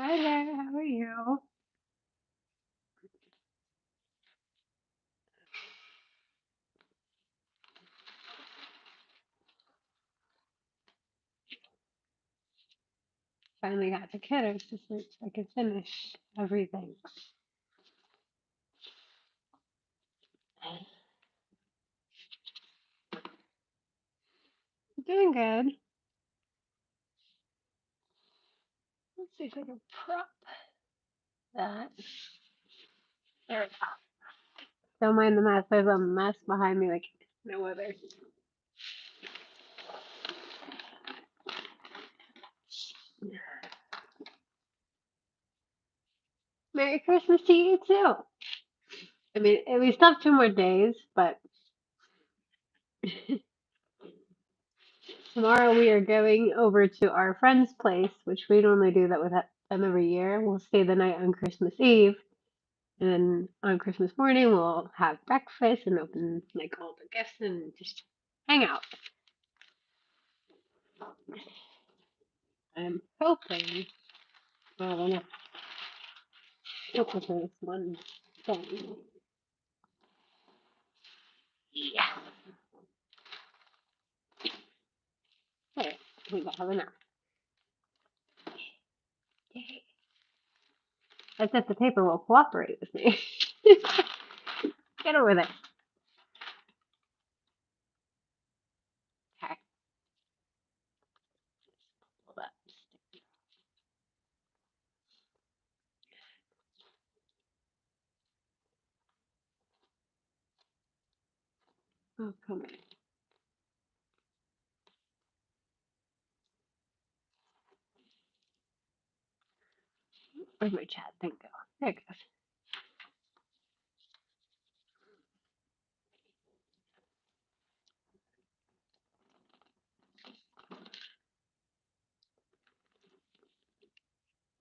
Hi there, how are you? Finally got the kiddos to sleep so I can finish everything. Doing good. Let's see if I can prop that. There we go. Don't mind the mess. There's a mess behind me like no other. Merry Christmas to you too. I mean, we still have 2 more days, but tomorrow we are going over to our friend's place, which we normally do that with them every year. We'll stay the night on Christmas Eve. And then on Christmas morning, we'll have breakfast and open like all the gifts and just hang out. I'm hoping, I don't know, hoping for this one thing. Yeah. Hey, we got have enough. Yay. That's if the paper will cooperate with me. Get over there. Okay. Pull that stick. Oh, come on. Where's my chat thing go? There it goes.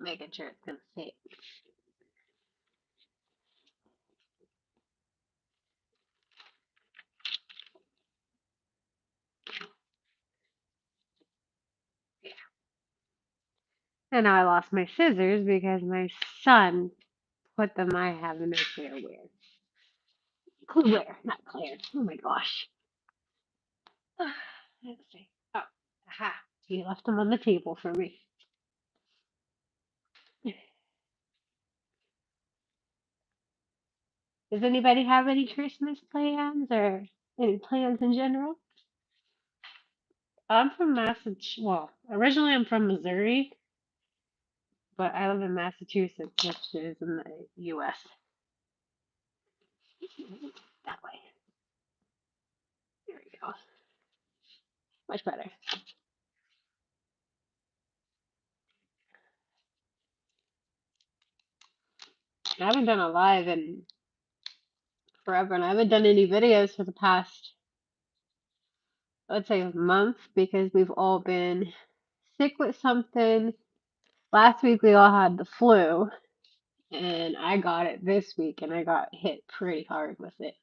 Making sure it's gonna save. Yeah. And now I lost my scissors because my son put them. I have no clue where. Claire, not Claire. Oh my gosh. Let's see. Oh, aha. He left them on the table for me. Does anybody have any Christmas plans or any plans in general? I'm from Massachusetts. Well, originally I'm from Missouri, but I live in Massachusetts, which is in the U.S. That way. There we go. Much better. I haven't done a live in forever, and I haven't done any videos for the past, I would say, a month because we've all been sick with something. Last week we all had the flu, and I got it this week, and I got hit pretty hard with it.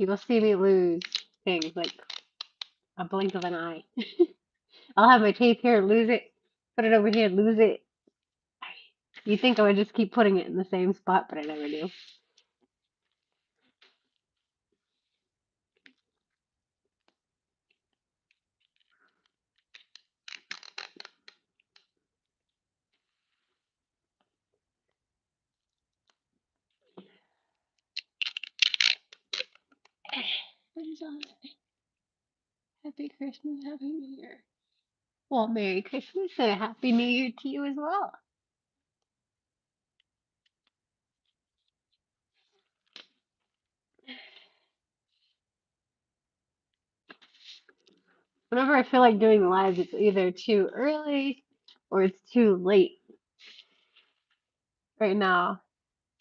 You will see me lose things like a blink of an eye. I'll have my tape here, lose it, put it over here, lose it. You think I would just keep putting it in the same spot, but I never do. Christmas on. Happy Christmas, Happy New Year. Well, Merry Christmas and a Happy New Year to you as well. Whenever I feel like doing lives, it's either too early or it's too late. Right now,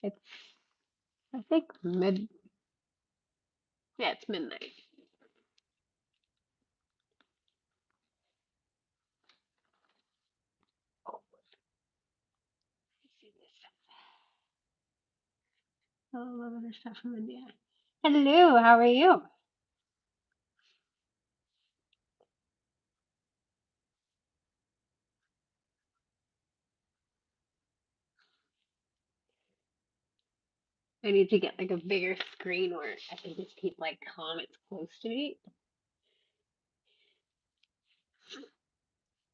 it's, I think, yeah, it's midnight. Oh, let's see this. Oh, I love other stuff from India. Hello, how are you? I need to get like a bigger screen where I can just keep like comments close to me.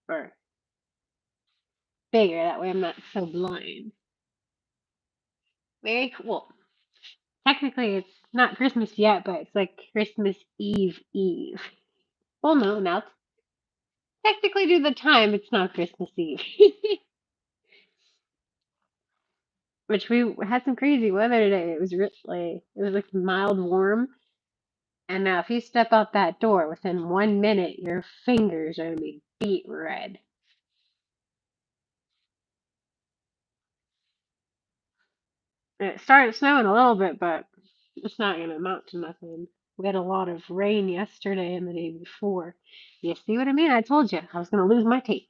Or bigger, that way I'm not so blind. Very cool. Technically, it's not Christmas yet, but it's like Christmas Eve Eve. Well, no, now it's technically due to the time, it's not Christmas Eve. Which we had some crazy weather today. It was really, it was like mild warm. And now, if you step out that door within 1 minute, your fingers are gonna be beet red. And it started snowing a little bit, but it's not gonna amount to nothing. We had a lot of rain yesterday and the day before. You see what I mean? I told you I was gonna lose my tape.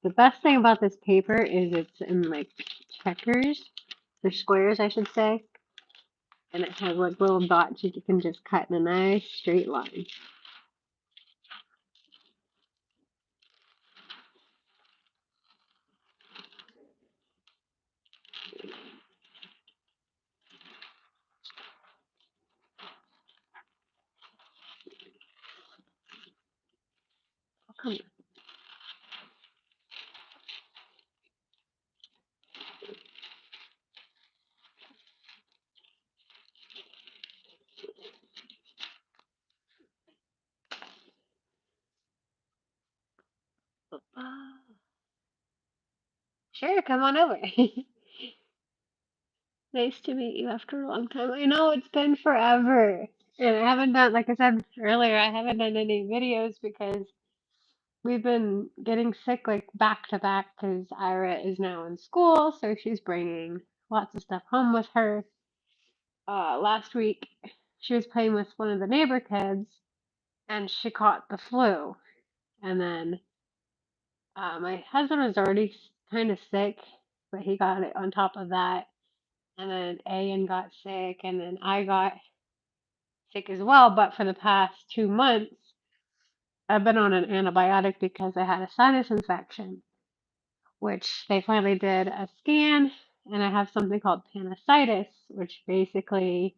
The best thing about this paper is it's in like checkers, or squares, I should say, and it has like little dots you can just cut in a nice straight line. Oh, come on. Oh, sure, come on over. Nice to meet you after a long time. I know it's been forever. And I haven't done, like I said earlier, I haven't done any videos because we've been getting sick like back to back because Ira is now in school, so she's bringing lots of stuff home with her. Last week, she was playing with one of the neighbor kids and she caught the flu. And then my husband was already kind of sick, but he got it on top of that. And then Ayan got sick, and then I got sick as well. But for the past 2 months, I've been on an antibiotic because I had a sinus infection, which they finally did a scan, and I have something called sinusitis, which basically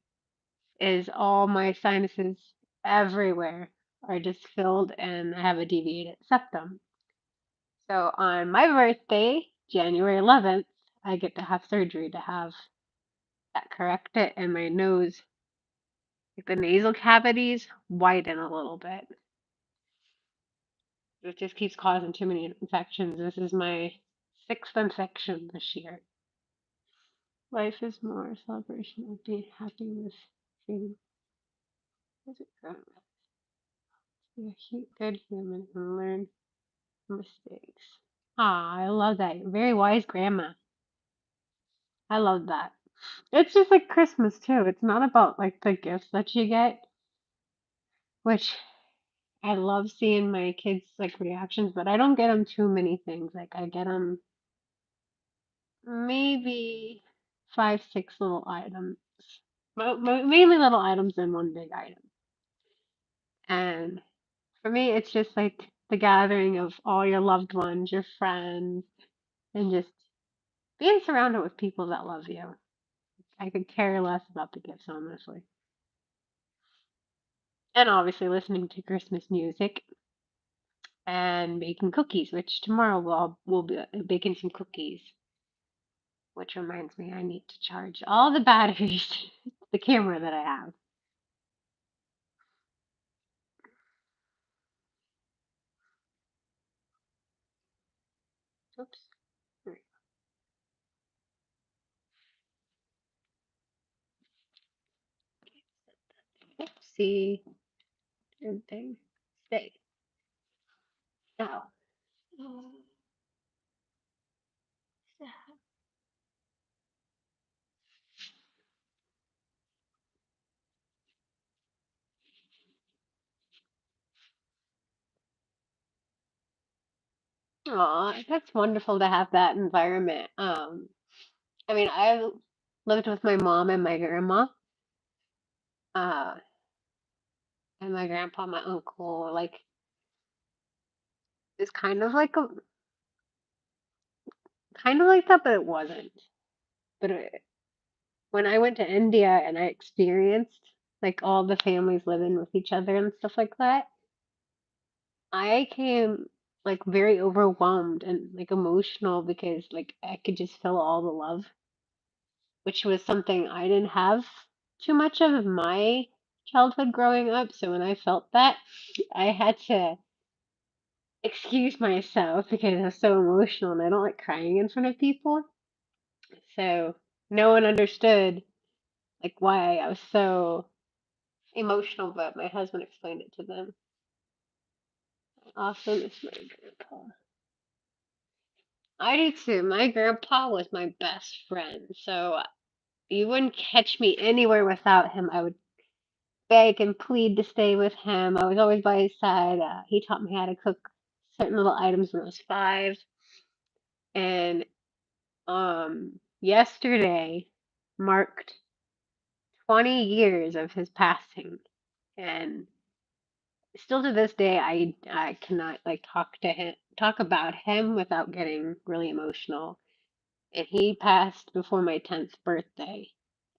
is all my sinuses everywhere are just filled, and I have a deviated septum. So on my birthday, January 11th, I get to have surgery to have that corrected, and my nose, like the nasal cavities, widen a little bit. It just keeps causing too many infections. This is my sixth infection this year. Life is more a celebration of being happy with being be a good human and learn mistakes. Ah, I love that. Very wise grandma. I love that. It's just like Christmas too. It's not about like the gifts that you get, which I love seeing my kids like reactions, but I don't get them too many things. Like I get them maybe five, six little items, mainly little items and one big item. And for me, it's just like the gathering of all your loved ones, your friends, and just being surrounded with people that love you. I could care less about the gifts, honestly. And obviously listening to Christmas music and making cookies, which tomorrow we'll be baking some cookies. Which reminds me, I need to charge all the batteries, the camera that I have. Oops. Oopsie. Good thing. Stay. Now. Aw, that's wonderful to have that environment. I mean, I lived with my mom and my grandma, uh, and my grandpa, my uncle. Like, it's kind of like that, but it wasn't. But when I went to India and I experienced like all the families living with each other and stuff like that, I came like very overwhelmed and like emotional because like I could just feel all the love, which was something I didn't have too much of in my childhood growing up. So when I felt that, I had to excuse myself because I was so emotional and I don't like crying in front of people. So no one understood like why I was so emotional, but my husband explained it to them. Awesome is my grandpa. I do too. My grandpa was my best friend, so you wouldn't catch me anywhere without him. I would beg and plead to stay with him. I was always by his side. He taught me how to cook certain little items when I was 5. And yesterday marked 20 years of his passing, and still to this day, I cannot like talk about him without getting really emotional. And he passed before my 10th birthday,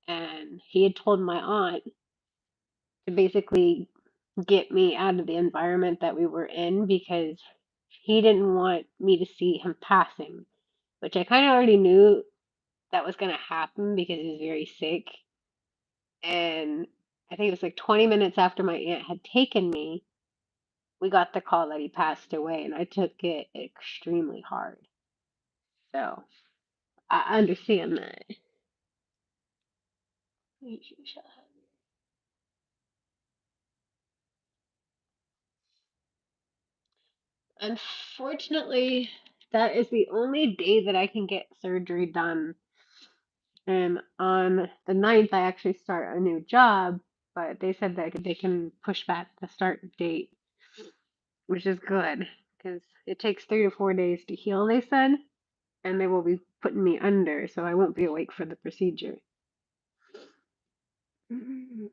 and he had told my aunt to basically get me out of the environment that we were in because he didn't want me to see him passing, which I kind of already knew that was going to happen because he was very sick. And I think it was like 20 minutes after my aunt had taken me, we got the call that he passed away, and I took it extremely hard. So I understand that. Unfortunately, that is the only day that I can get surgery done. And on the 9th, I actually start a new job, but they said that they can push back the start date, which is good because it takes 3 to 4 days to heal, they said, and they will be putting me under, so I won't be awake for the procedure. Mhm.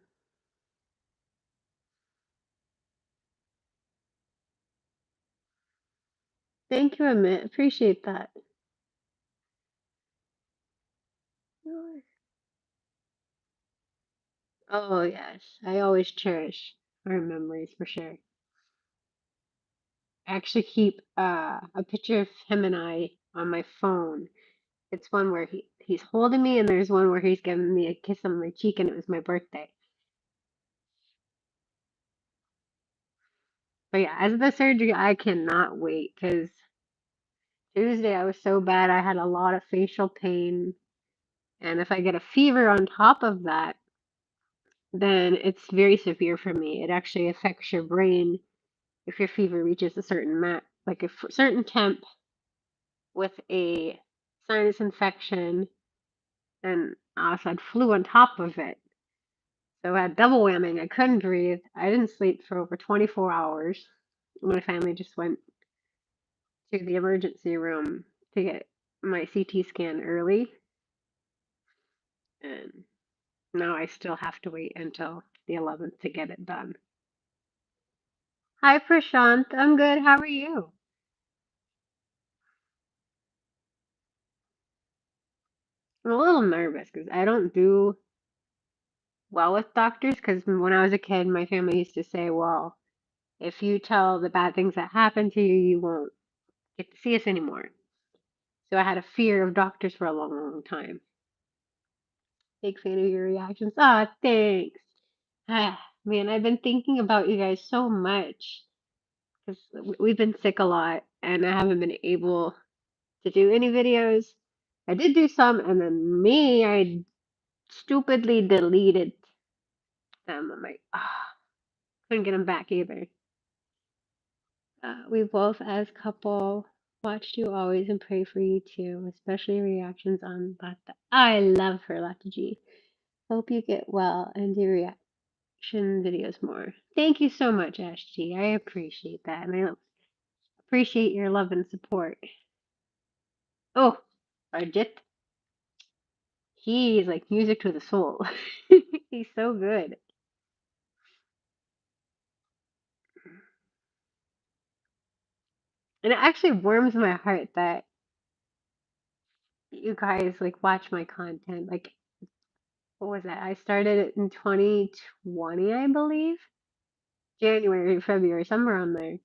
Thank you, Amit. Appreciate that. Oh, yes. I always cherish our memories for sure. I actually keep a picture of him and I on my phone. It's one where he's holding me, and there's one where he's giving me a kiss on my cheek, and it was my birthday. But yeah, as the surgery, I cannot wait because Tuesday I was so bad. I had a lot of facial pain, and if I get a fever on top of that, then it's very severe for me. It actually affects your brain if your fever reaches a certain like a certain temp with a sinus infection, and I also had flu on top of it. So I had double whamming. I couldn't breathe. I didn't sleep for over 24 hours. My family just went to the emergency room to get my CT scan early, and now I still have to wait until the 11th to get it done. Hi, Prashant. I'm good. How are you? I'm a little nervous because I don't do well with doctors. Because when I was a kid, my family used to say, well, if you tell the bad things that happen to you, you won't get to see us anymore. So I had a fear of doctors for a long, long time. Big fan of your reactions. Ah, thanks. Ah, man, I've been thinking about you guys so much because we've been sick a lot and I haven't been able to do any videos. I did do some, and then I stupidly deleted them. I'm like, ah, couldn't get them back either. We both, as couple, watched you always and pray for you too, especially reactions on Lata. I love her, Lata G. Hope you get well and do reaction videos more. Thank you so much, Ash G. I appreciate that, and I appreciate your love and support. Oh, Arjit, he's like music to the soul. He's so good. And it actually warms my heart that you guys like watch my content. Like, what was that? I started it in 2020, I believe. January, February, somewhere on there.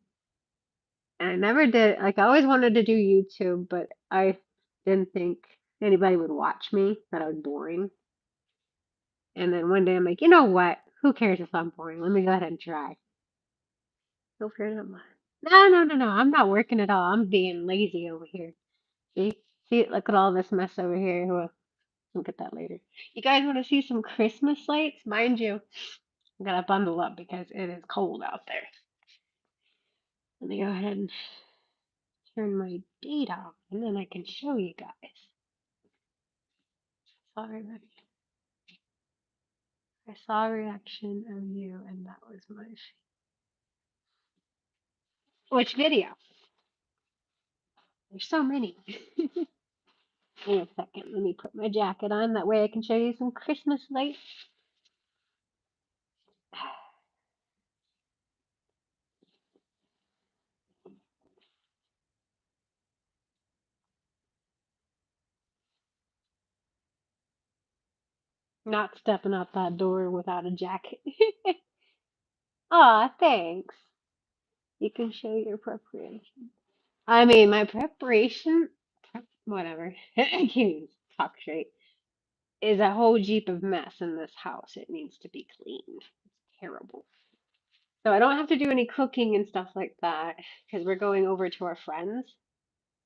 And I never did, like, I always wanted to do YouTube, but I didn't think anybody would watch me, that I was boring. And then one day I'm like, you know what? Who cares if I'm boring? Let me go ahead and try. No fear, no mind. No, no, no, no. I'm not working at all. I'm being lazy over here. See? See, look at all this mess over here. Well, look at that later. You guys want to see some Christmas lights? Mind you, I gotta bundle up because it is cold out there. Let me go ahead and turn my date off, and then I can show you guys. Sorry, I saw a reaction of you, and that was my. Which video? There's so many. Wait a second. Let me put my jacket on. That way I can show you some Christmas lights. Not stepping out that door without a jacket. Aw, thanks. You can show your preparation. I mean, my preparation, whatever. I can't even talk straight. Is a whole jeep of mess in this house. It needs to be cleaned. It's terrible. So I don't have to do any cooking and stuff like that because we're going over to our friends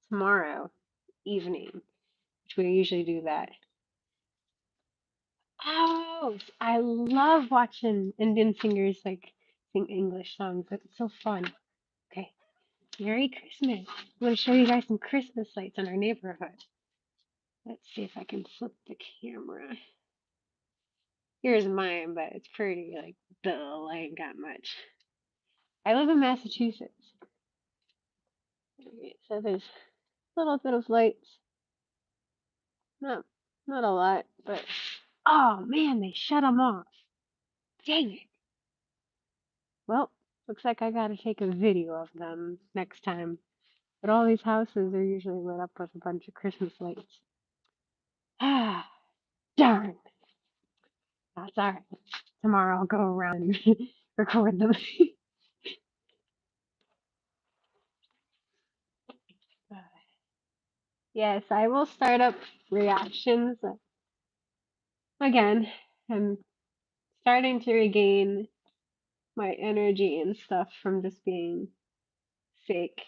tomorrow evening, which we usually do that. Oh, I love watching Indian singers like sing English songs. It's so fun. Okay, Merry Christmas. I'm going to show you guys some Christmas lights in our neighborhood. Let's see if I can flip the camera. Here's mine, but it's pretty like dull. I ain't got much. I live in Massachusetts. Okay, so there's a little bit of lights. Not not a lot, but oh man, they shut them off. Dang it. Well, looks like I gotta take a video of them next time. But all these houses are usually lit up with a bunch of Christmas lights. Ah, darn. That's alright. Tomorrow I'll go around and record them. Yes, I will start up reactions again. I'm starting to regain my energy and stuff from just being sick.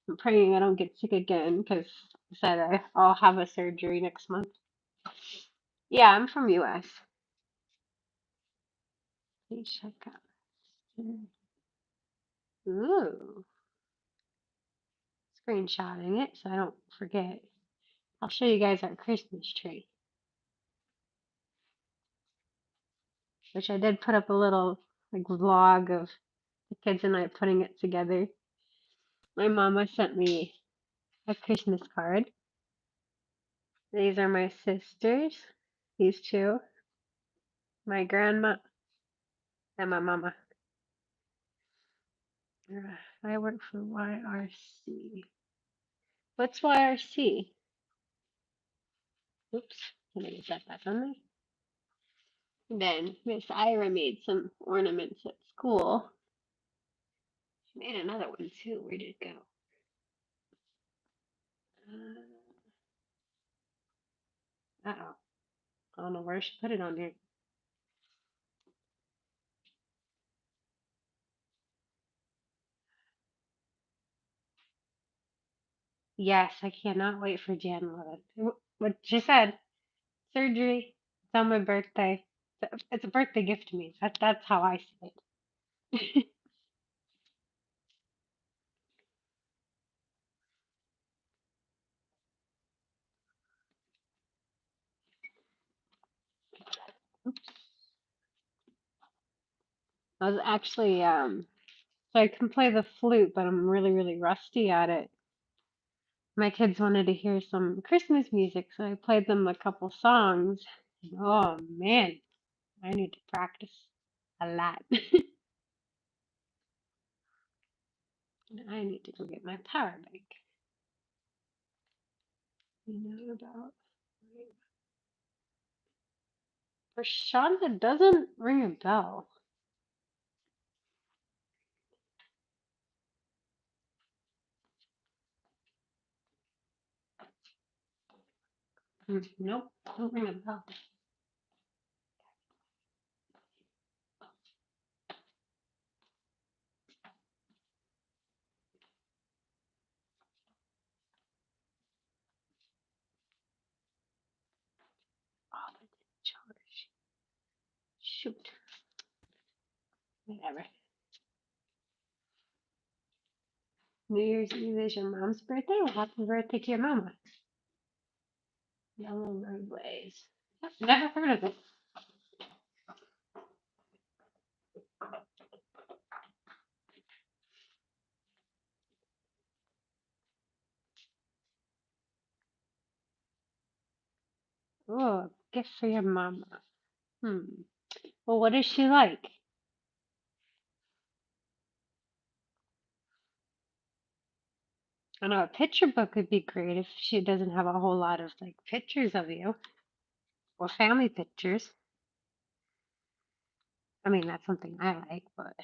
I'm praying I don't get sick again because I said I'll have a surgery next month. Yeah, I'm from US. Please check out. Ooh, screenshotting it so I don't forget. I'll show you guys our Christmas tree, which I did put up a little like vlog of the kids and I putting it together. My mama sent me a Christmas card. These are my sisters, these two, my grandma, and my mama. I work for YRC. What's YRC? Oops, can I get that back on there? Then Miss Ira made some ornaments at school. She made another one too. Where did it go? Uh-oh. I don't know where she put it on there. Yes, I cannot wait for Jan 11th. What she said, surgery. It's on my birthday. It's a birthday gift to me. That's how I see it. I was actually so I can play the flute, but I'm really, really rusty at it. My kids wanted to hear some Christmas music, so I played them a couple songs. Oh man, I need to practice a lot. I need to go get my power bank. You know about Prashanta doesn't ring a bell. Nope, don't ring a bell. Oh, that didn't charge. Shoot. Whatever. New Year's Eve is your mom's birthday? Well, happy birthday to your mama. Yellow Roadways. Never heard of it. Oh, gift for your mama. Hmm. Well, what is she like? I know a picture book would be great if she doesn't have a whole lot of like pictures of you or family pictures. I mean, that's something I like, but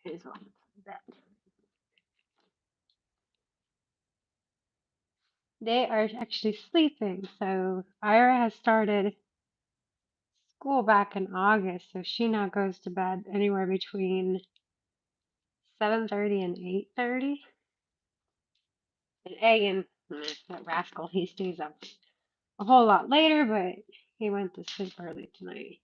here's one for that. They are actually sleeping, so Ira has started school back in August, so she now goes to bed anywhere between 7:30 and 8:30. And Egan, that rascal, he stays up a whole lot later, but he went to sleep early tonight.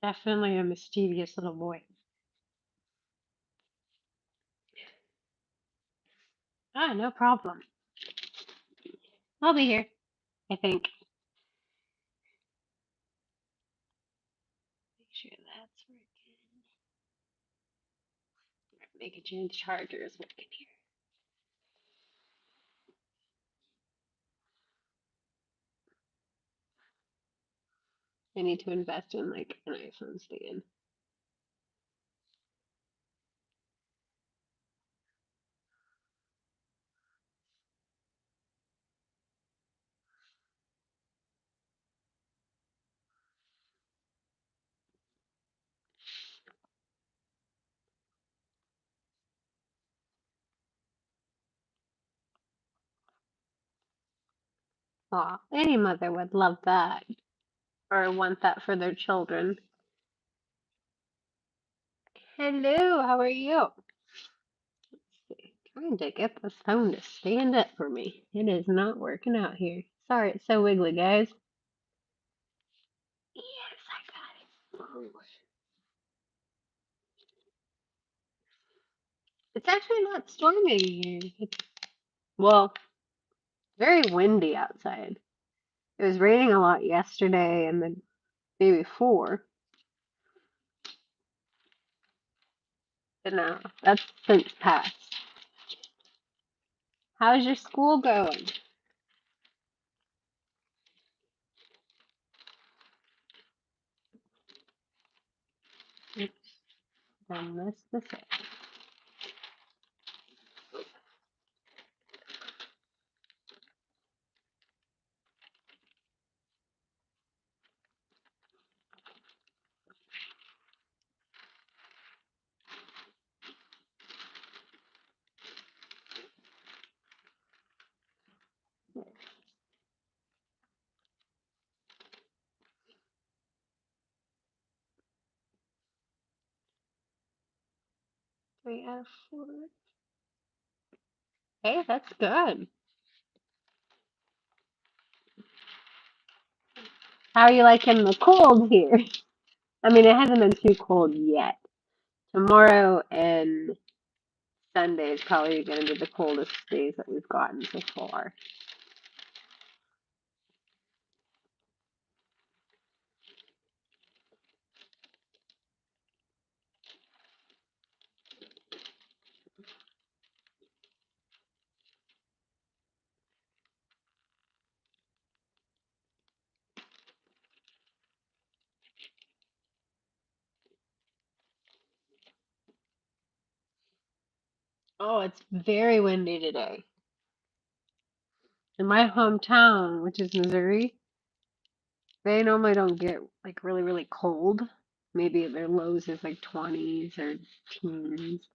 Definitely a mischievous little boy. Ah, no problem. I'll be here, I think. Make sure that's working. Making sure the charger is working here. I need to invest in like an iPhone stand. Aw, any mother would love that or want that for their children. Hello, how are you? Trying to get this phone to stand up for me. It is not working out here. Sorry, it's so wiggly, guys. Yes, I got it. It's actually not storming here. It's, well, very windy outside. It was raining a lot yesterday and the day before, but no, that's since passed. How's your school going? Oops, I missed the set. Three out of four. Hey, that's good. How are you liking the cold here? I mean, it hasn't been too cold yet. Tomorrow and Sunday is probably going to be the coldest days that we've gotten so far. Oh, it's very windy today. In my hometown, which is Missouri, they normally don't get like really, really cold. Maybe their lows is like 20s or teens.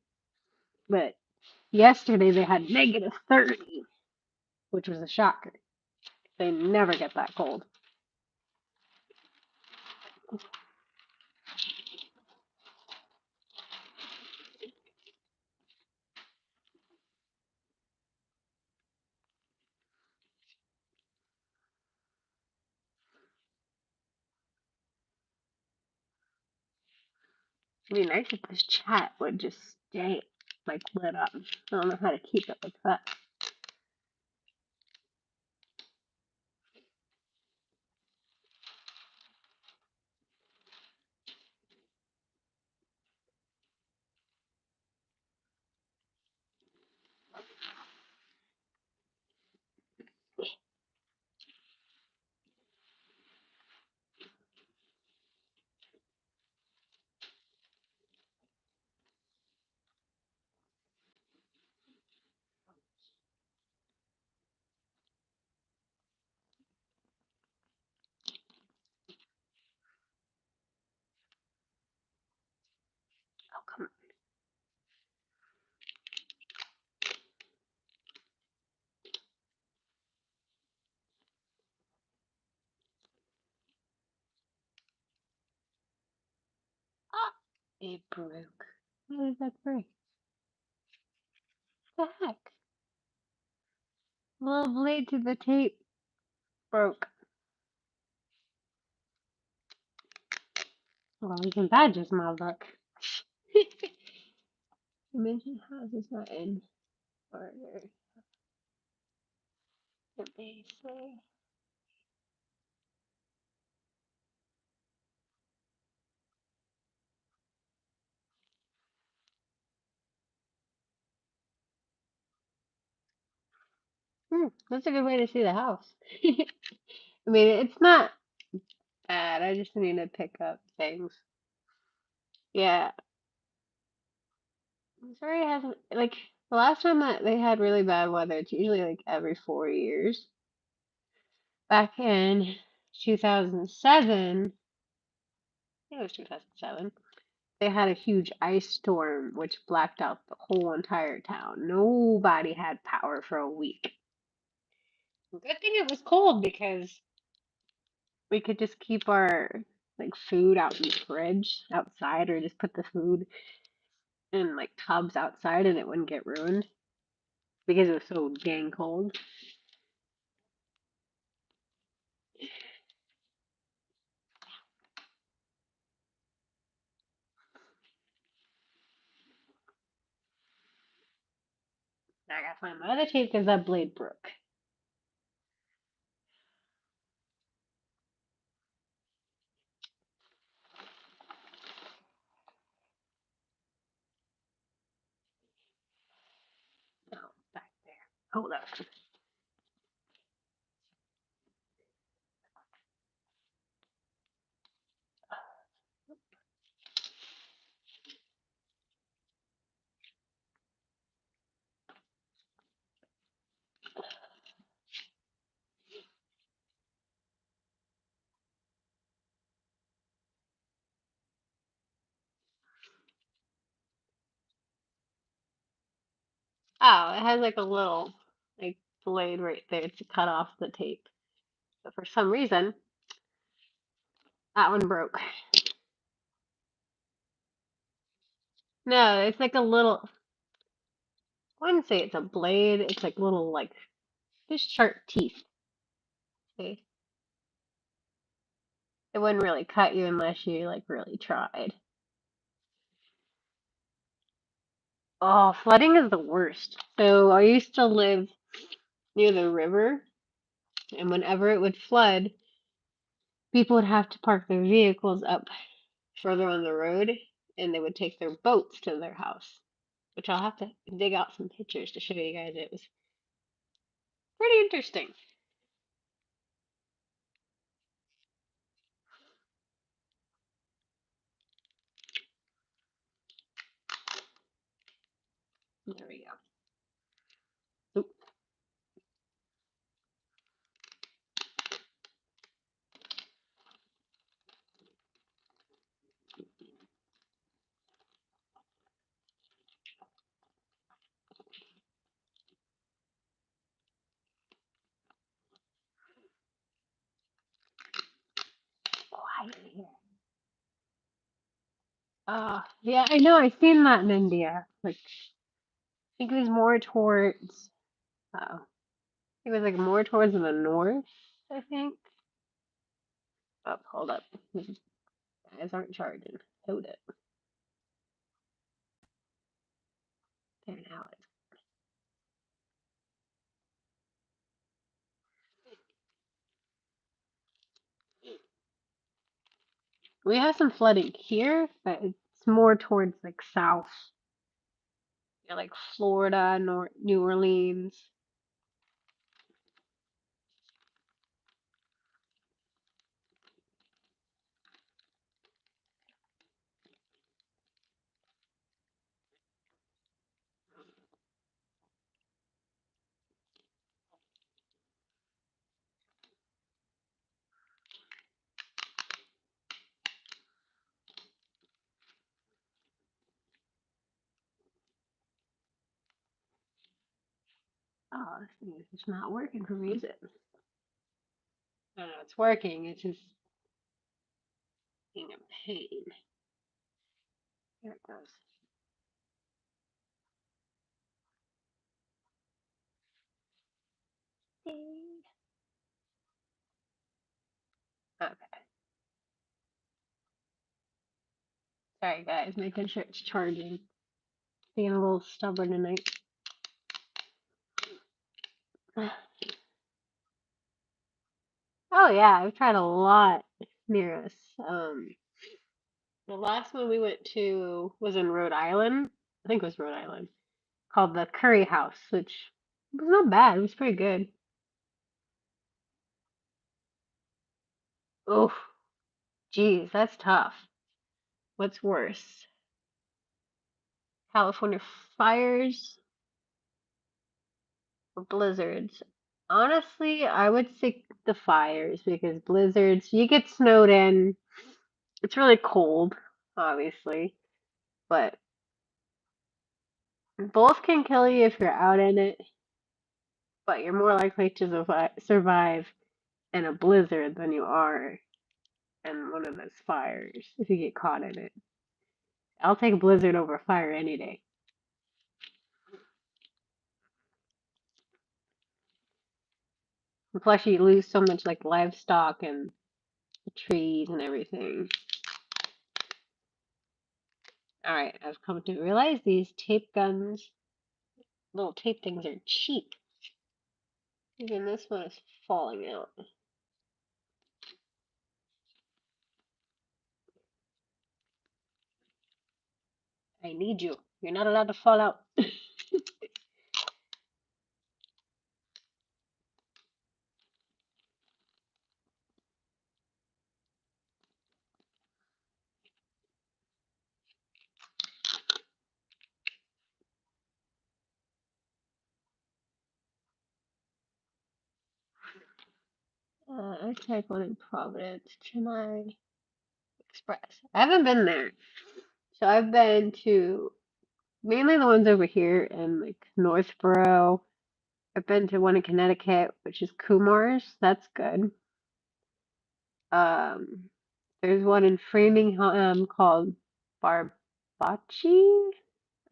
But yesterday they had negative 30, which was a shocker. They never get that cold. It'd be nice if this chat would just stay like lit up. I don't know how to keep it like that. Oh, come on. Ah, it broke. How did that break? What the heck? The little blade to the tape broke. Well, isn't that just my luck? Dimension house is not in order. Let me see. That's a good way to see the house. I mean, it's not bad. I just need to pick up things. Yeah, Missouri hasn't like the last time that they had really bad weather. It's usually like every 4 years. Back in 2007, I think it was 2007. They had a huge ice storm which blacked out the whole entire town. Nobody had power for a week. Good thing it was cold because we could just keep our like food out in the fridge outside or just put the food in like tubs outside and it wouldn't get ruined because it was so dang cold. I gotta find my other tape because that blade broke. Hold on. Oh, it has like a little like blade right there to cut off the tape. But for some reason, that one broke. No, it's like a little, I wouldn't say it's a blade. It's like little like fish sharp teeth. See? It wouldn't really cut you unless you like really tried. Oh, flooding is the worst. So I used to live near the river, and whenever it would flood, people would have to park their vehicles up further on the road, and they would take their boats to their house, which I'll have to dig out some pictures to show you guys. It was pretty interesting. There we go. Oop. Quiet here. Yeah, I know. I've seen that in India. Like, I think it was more towards. It was like more towards the north. I think. Oh, hold up. These guys aren't charging. Hold it. There now. We have some flooding here, but it's more towards like south, like Florida, New Orleans. Oh, this thing is just not working for me, is it? No, no, it's working. It's just being a pain. Here it goes. Ding. Okay. Sorry, guys. Making sure it's charging. Being a little stubborn tonight. Oh yeah, I've tried a lot near us. The last one we went to was in Rhode Island. I think it was Rhode Island, called the Curry House, which was not bad. It was pretty good. Oh, geez, that's tough. What's worse? California fires or blizzards? Honestly, I would say the fires because blizzards, you get snowed in. It's really cold, obviously, but both can kill you if you're out in it, but you're more likely to survive in a blizzard than you are in one of those fires if you get caught in it. I'll take a blizzard over fire any day. Plus, you lose so much like livestock and trees and everything. All right, I've come to realize these tape guns, little tape things, are cheap. Even this one is falling out. I need you. You're not allowed to fall out. I tried one in Providence, Chennai Express. I haven't been there. So I've been to mainly the ones over here in like Northborough. I've been to one in Connecticut, which is Kumar's. That's good. Um, there's one in Framingham called Barbaci.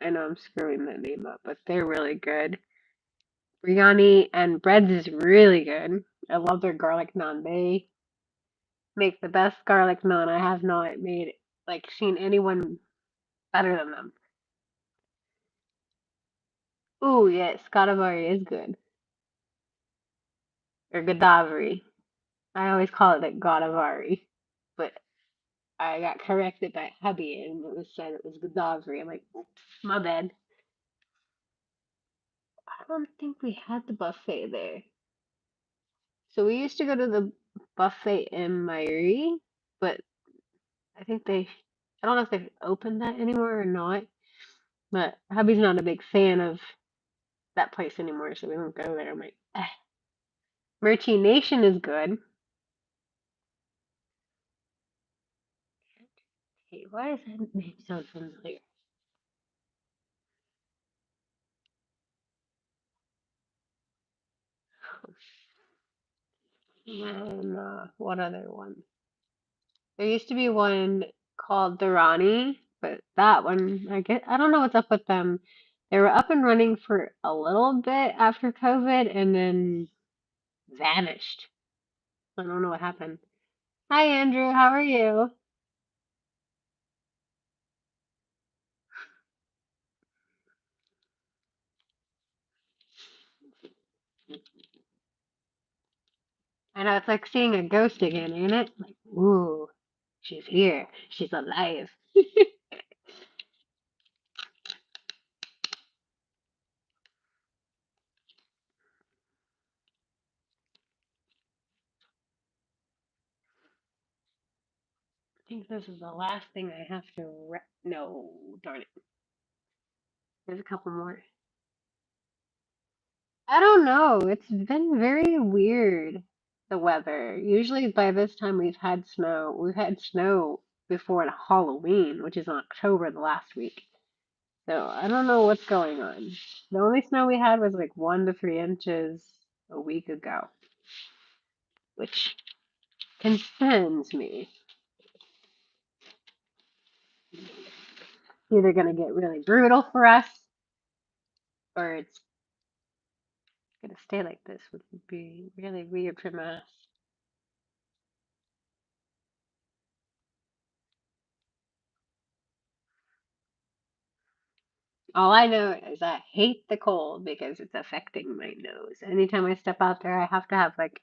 I know I'm screwing that name up, but they're really good. Biryani and breads is really good. I love their garlic naan. They make the best garlic naan. I have not made like seen anyone better than them. Ooh, yes, Godavari is good. Or Godavari. I always call it like Godavari, but I got corrected by hubby and it was said it was Godavari. I'm like, oops, my bad. I don't think we had the buffet there. So we used to go to the buffet in Myri, but I think I don't know if they've opened that anymore or not. But hubby's not a big fan of that place anymore, so we don't go there. I'm like, eh. Mirchi Nation is good. Hey, why does that name sound familiar? And what other one? There used to be one called Durrani, but that one, I don't know what's up with them. They were up and running for a little bit after COVID and then vanished. I don't know what happened. Hi, Andrew. How are you? I know it's like seeing a ghost again, ain't it? Like, ooh, she's here. She's alive. I think this is the last thing I have to. No, darn it. There's a couple more. I don't know. It's been very weird, the weather. Usually by this time we've had snow. We've had snow before Halloween, which is in October the last week. So I don't know what's going on. The only snow we had was like 1 to 3 inches a week ago, which concerns me. Either gonna get really brutal for us, or it's gonna stay like this, which would be really weird for us. All I know is I hate the cold because it's affecting my nose. Anytime I step out there, I have to have like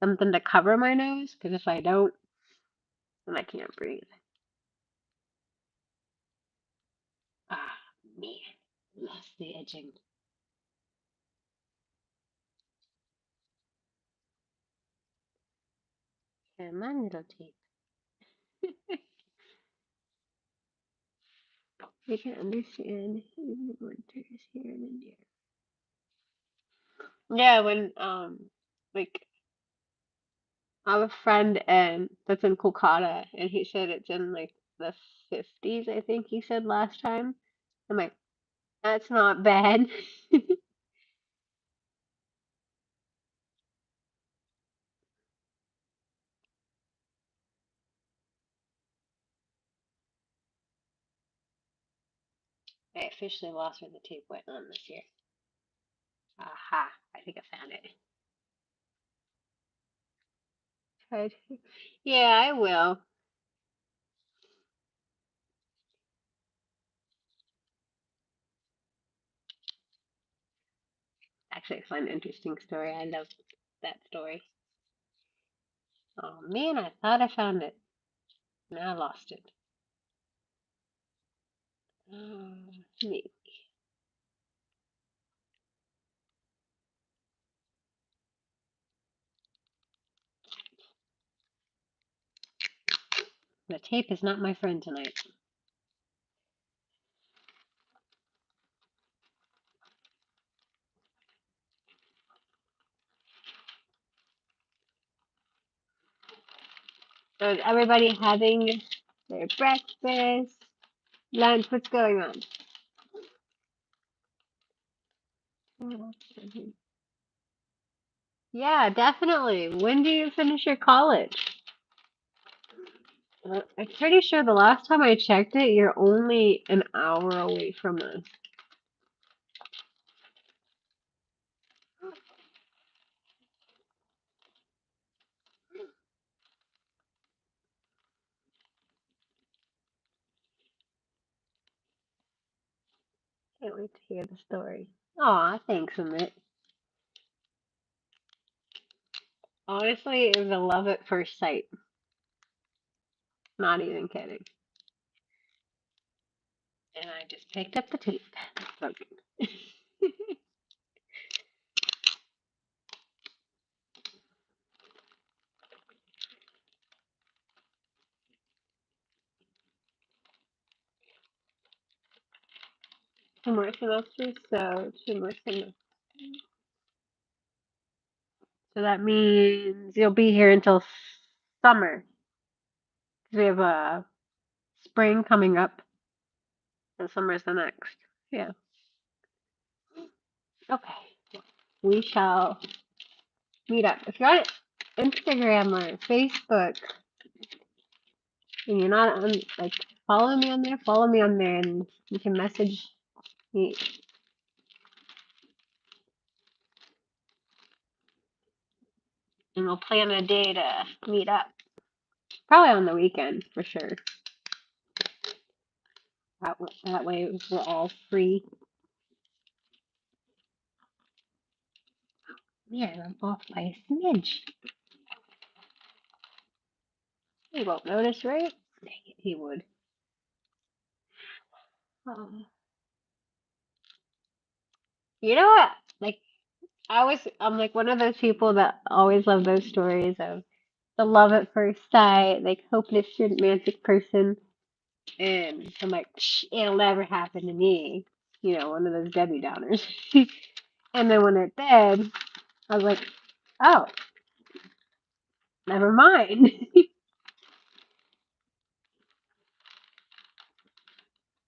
something to cover my nose because if I don't, then I can't breathe. Ah, man, lost the edging. And my little teeth. I can understand winters here in India. Yeah, when like I have a friend and that's in Kolkata and he said it's in like the 50s, I think he said last time. I'm like, that's not bad. I officially lost where the tape went on this year. Aha, I think I found it. Tried. Yeah, I will. Actually, a fun, interesting story. I love that story. Oh man, I thought I found it. Now I lost it. Me. The tape is not my friend tonight. So is everybody having their breakfast, lunch? What's going on? Yeah, definitely. When do you finish your college? I'm pretty sure the last time I checked it, you're only an hour away from us. Can't wait to hear the story. Aw, thanks, Amit. Honestly, it was a love at first sight. Not even kidding. And I just picked up the tape. Broken. Two more semesters, so two more semesters. So that means you'll be here until summer. 'Cause we have a spring coming up, and summer's the next. Yeah. Okay. We shall meet up. If you're on Instagram or Facebook and you're not on, like, follow me on there, and you can message me. And we'll plan a day to meet up. Probably on the weekend, for sure. That way we're all free. Yeah, I'm off by a smidge. He won't notice, right? Dang it, he would. Oh. You know what? Like, I'm like one of those people that always love those stories of the love at first sight, like hopeless romantic person. And I'm like, Psh, it'll never happen to me. You know, one of those Debbie Downers. And then when it did, I was like, oh, never mind.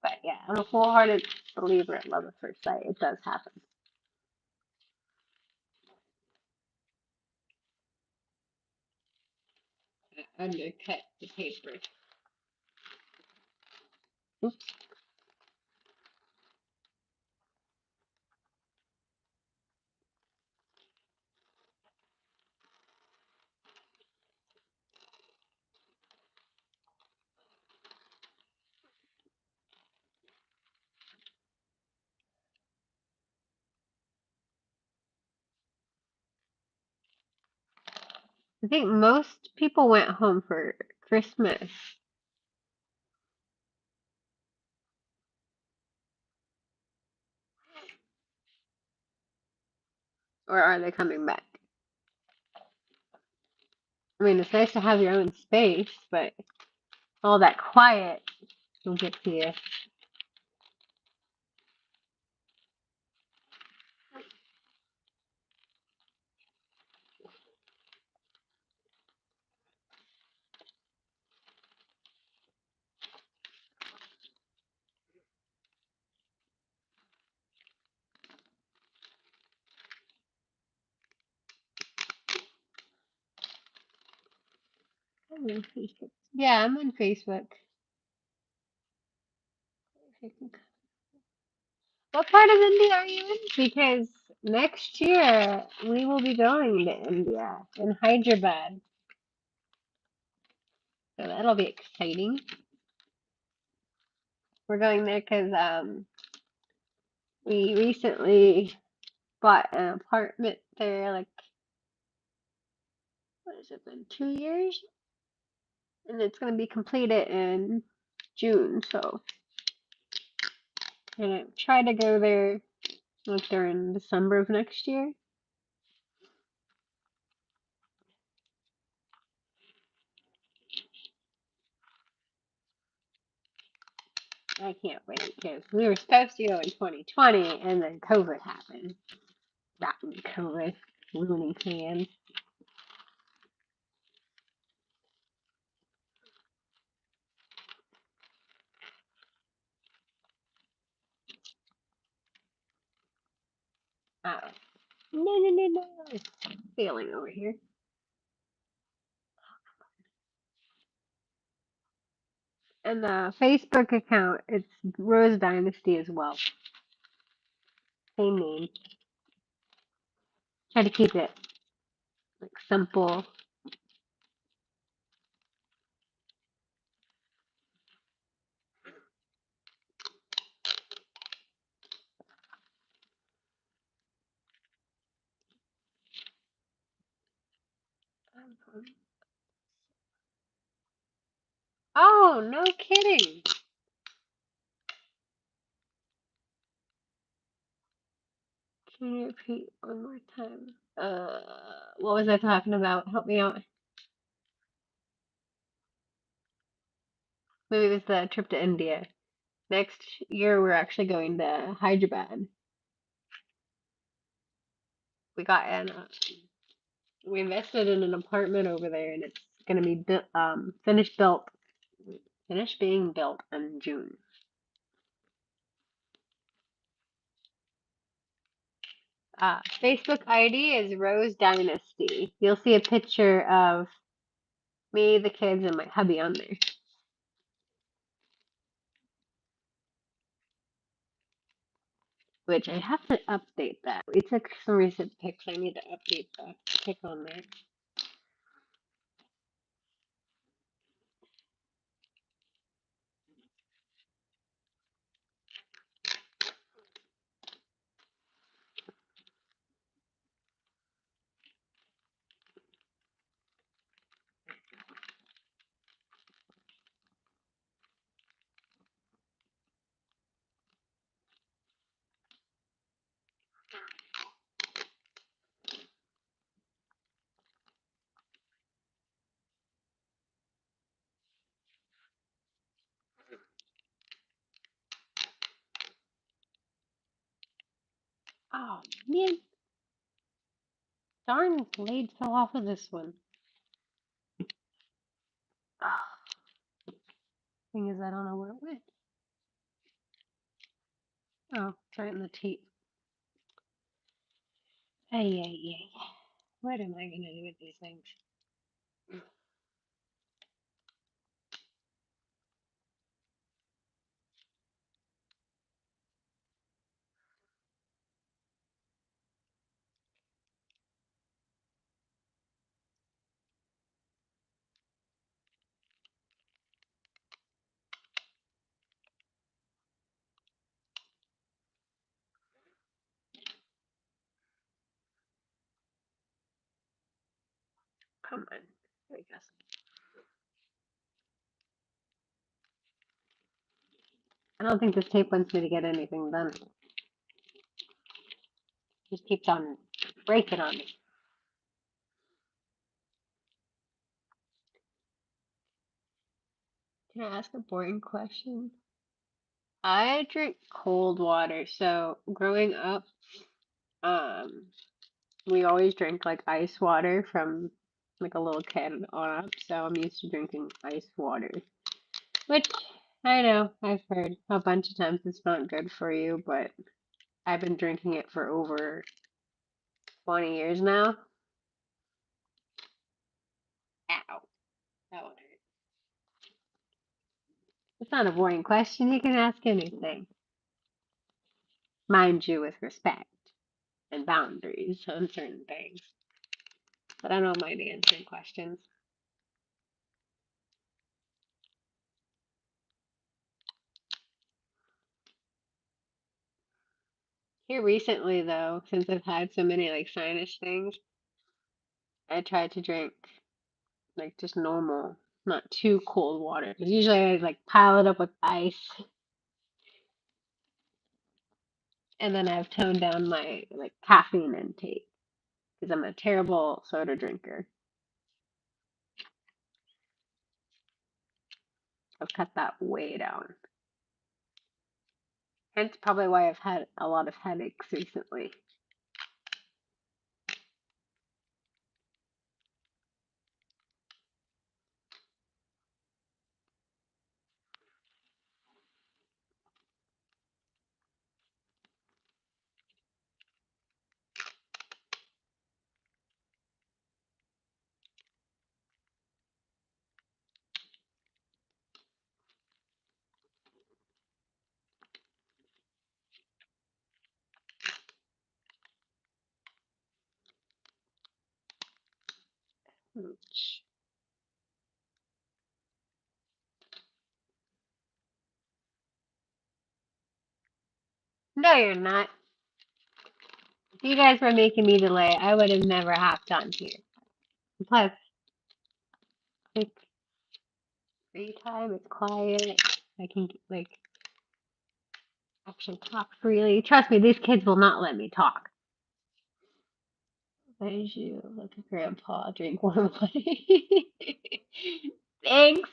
But yeah, I'm a full-hearted believer in love at first sight. It does happen. Undercut the paper. Oops. I think most people went home for Christmas. Or are they coming back? I mean, it's nice to have your own space, but all that quiet will get to you. I'm on Facebook. Yeah, I'm on Facebook. What part of India are you in? Because next year we will be going to India in Hyderabad. So that'll be exciting. We're going there because we recently bought an apartment there, like, what has it been, 2 years? And it's going to be completed in June. So I'm going to try to go there like during December of next year. I can't wait because we were supposed to go in 2020 and then COVID happened. That COVID ruining plans. no. Failing over here. And the Facebook account, it's Rose Dynasty as well. Same name. Try to keep it like simple. Oh, no kidding. Can you repeat one more time? What was I talking about? Help me out. Maybe it was the trip to India. Next year, we're actually going to Hyderabad. We got an, we invested in an apartment over there, and it's gonna be built, finished being built in June. Facebook ID is Rose Dynasty. You'll see a picture of me, the kids, and my hubby on there. Which I have to update that. We took some recent pics. I need to update the pic on there. Oh man, darn blade fell off of this one. Oh, thing is, I don't know where it went. Oh, it's right in the teeth. Hey, hey, hey. What am I gonna do with these things? Come on. There we go. I don't think this tape wants me to get anything done. Just keeps on breaking on me. Can I ask a boring question? I drink cold water. So growing up, um, we always drank like ice water from like a little kid on up. So I'm used to drinking ice water, which I know I've heard a bunch of times it's not good for you, but I've been drinking it for over 20 years now. Ow, that one hurt. It's not a boring question. You can ask anything. Mind you, with respect and boundaries on certain things. But I don't mind answering questions. Here recently, though, since I've had so many like sinus things, I tried to drink like just normal, not too cold water. Because usually I like pile it up with ice, and then I've toned down my like caffeine intake because I'm a terrible soda drinker. I've cut that way down. Hence probably why I've had a lot of headaches recently. Ouch. No, you're not. If you guys were making me delay, I would have never hopped on here. Plus, like, free time, it's quiet. I can, like, actually talk freely. Trust me, these kids will not let me talk. As you look at Grandpa drink warm water. Thanks.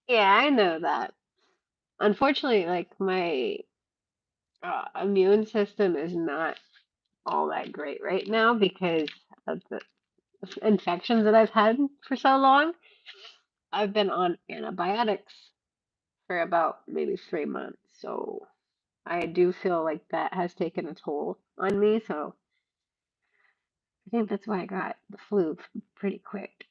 Yeah, I know that. Unfortunately, like my immune system is not all that great right now because of the infections that I've had for so long. I've been on antibiotics for about maybe 3 months, so I do feel like that has taken a toll on me. So I think that's why I got the flu pretty quick.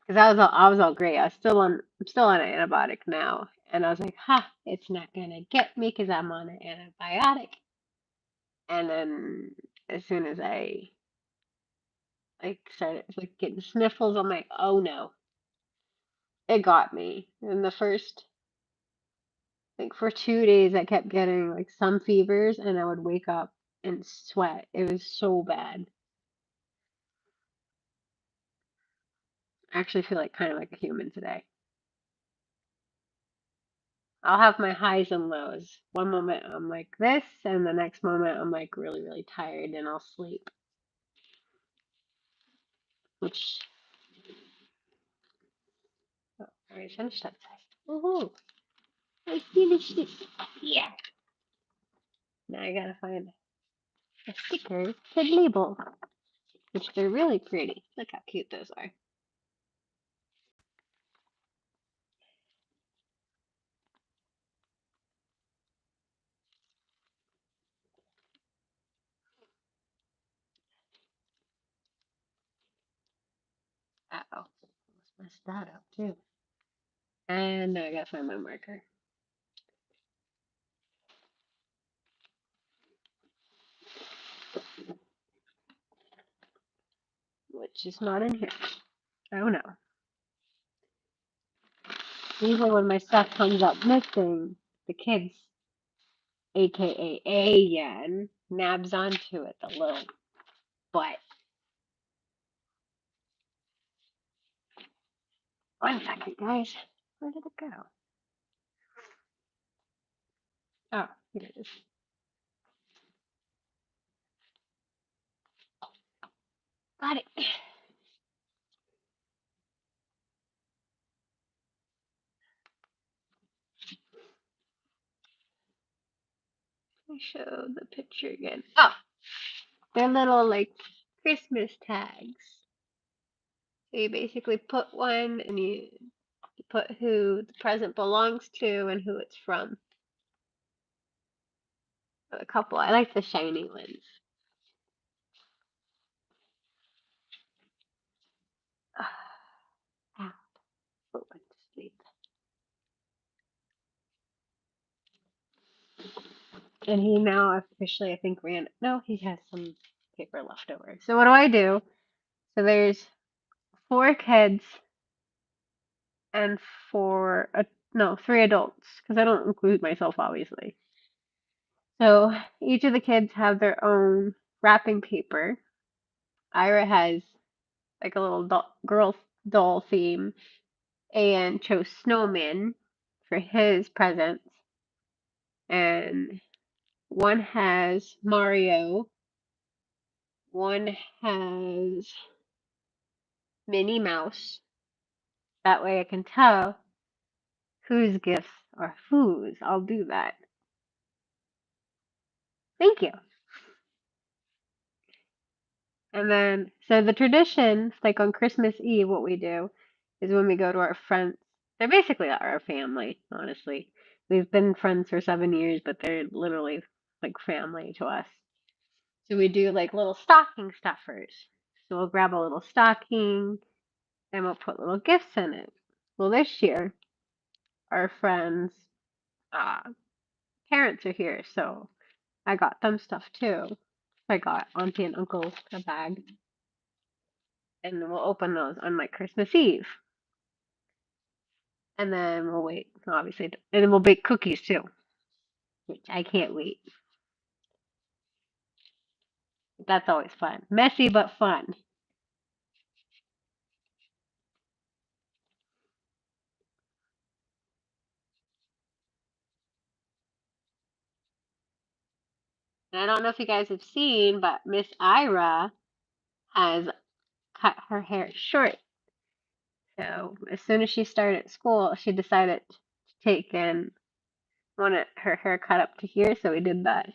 Because I was all great. I'm still on an antibiotic now, and I was like, "Ha, it's not gonna get me because I'm on an antibiotic." And then as soon as I like started like getting sniffles, I'm like, "Oh no, it got me." And the first like for 2 days, I kept getting like some fevers, and I would wake up and sweat. It was so bad. I actually feel like kind of like a human today. I'll have my highs and lows. One moment I'm like this, and the next moment I'm like really, really tired and I'll sleep. Which, oh, I already finished that side. Woohoo! I finished it. Yeah. Now I gotta find a sticker to label, which they're really pretty. Look how cute those are. Uh oh. Almost messed that up too. And now I gotta find my marker, which is not in here. Oh no. Usually when my stuff comes up missing, the kids, aka Ayan, nabs onto it, the little butt. 1 second, guys. Where did it go? Oh, here it is. Got it. I showed the picture again. Oh, they're little like Christmas tags. So you basically put one and you put who the present belongs to and who it's from. A couple. I like the shiny ones. Ow, put one to sleep. And he now officially, I think, ran. No, he has some paper left over. So what do I do? So there's 4 kids and no, 3 adults because I don't include myself, obviously. So each of the kids have their own wrapping paper. Ira has like a little girl doll theme and chose snowman for his presents. And one has Mario, one has Minnie Mouse. That way I can tell whose gifts are whose. I'll do that. Thank you. And then, so the tradition, like on Christmas Eve, what we do is when we go to our friends, they're basically our family, honestly. We've been friends for 7 years, but they're literally like family to us. So we do like little stocking stuffers. So we'll grab a little stocking and we'll put little gifts in it. Well, this year, our friends' uh, parents are here, so I got them stuff too. I got Auntie and Uncle a bag. and we'll open those on like Christmas Eve. And then we'll wait, obviously, and then we'll bake cookies too, which I can't wait. That's always fun. Messy but fun. And I don't know if you guys have seen, but Miss Ira has cut her hair short. So as soon as she started school, she decided to take and wanted her hair cut up to here, so we did that.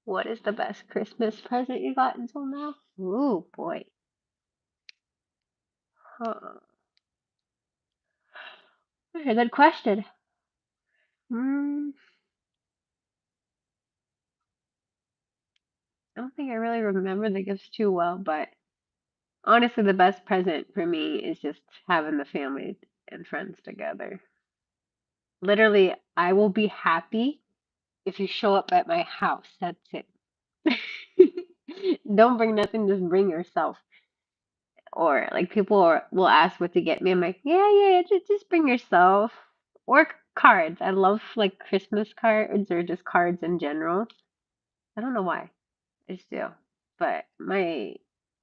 What is the best Christmas present you got until now? Ooh, boy. Huh. That's a good question. Mm, I don't think I really remember the gifts too well, but honestly, the best present for me is just having the family and friends together. Literally, I will be happy if you show up at my house. That's it. Don't bring nothing, just bring yourself. Or like will ask what to get me. I'm like, yeah, yeah, just bring yourself. Or cards. I love like Christmas cards or just cards in general. I don't know why. I just do. But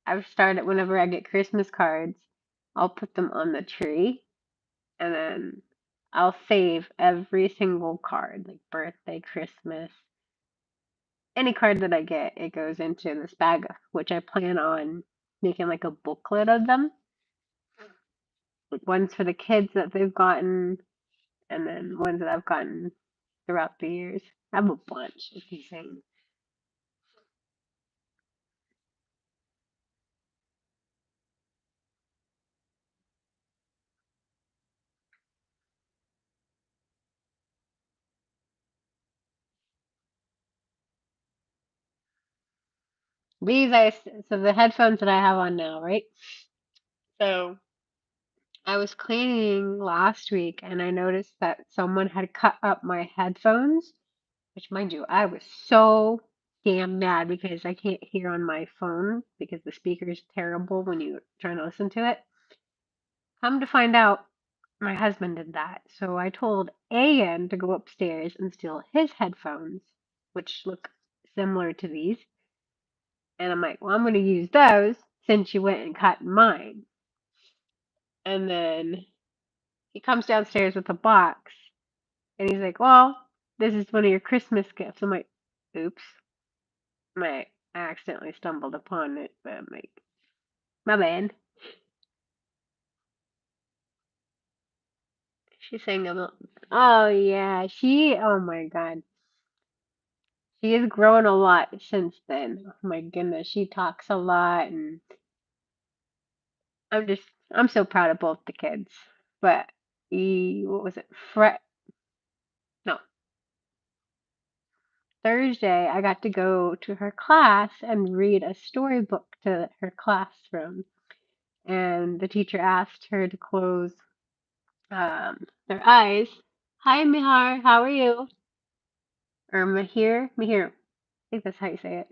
I've started whenever I get Christmas cards, I'll put them on the tree and then I'll save every single card, like birthday, Christmas, any card that I get, it goes into this bag, which I plan on making like a booklet of them. Like ones for the kids that they've gotten, and then ones that I've gotten throughout the years. I have a bunch. It's insane. So the headphones that I have on now, right? So I was cleaning last week and I noticed that someone had cut up my headphones, which mind you, I was so damn mad because I can't hear on my phone because the speaker is terrible when you're trying to listen to it. Come to find out, my husband did that. So I told Ian to go upstairs and steal his headphones, which look similar to these. And I'm like, well, I'm going to use those since you went and cut mine. And then he comes downstairs with a box and he's like, well, this is one of your Christmas gifts. I'm like, oops. I accidentally stumbled upon it, but I'm like, my bad. She's saying about, oh yeah, oh my god. She has grown a lot since then. Oh my goodness, she talks a lot, and I'm so proud of both the kids. But what was it? No, Thursday, I got to go to her class and read a storybook to her classroom, and the teacher asked her to close their eyes. Hi, Mihar, how are you? Or Mahir. I think that's how you say it.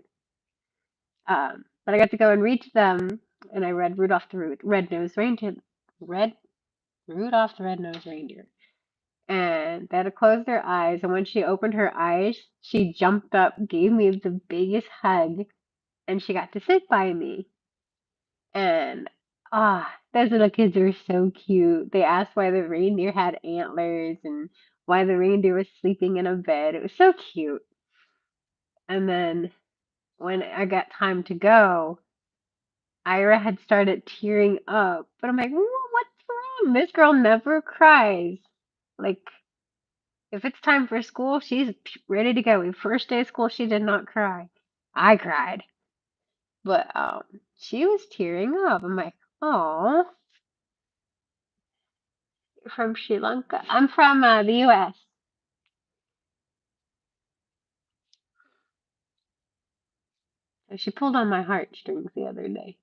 But I got to go and read to them, and I read Rudolph the Red-Nosed Reindeer. Red Rudolph the Red-Nosed Reindeer. And they had to close their eyes, and when she opened her eyes, she jumped up, gave me the biggest hug, and she got to sit by me. And those little kids were so cute. They asked why the reindeer had antlers and why the reindeer was sleeping in a bed. It was so cute. And then when I got time to go, Ira had started tearing up, but I'm like, what's wrong? This girl never cries. Like, if it's time for school, she's ready to go. First day of school, she did not cry. I cried, but she was tearing up. I'm like, oh, you're from Sri Lanka. I'm from the U.S. So she pulled on my heartstrings the other day.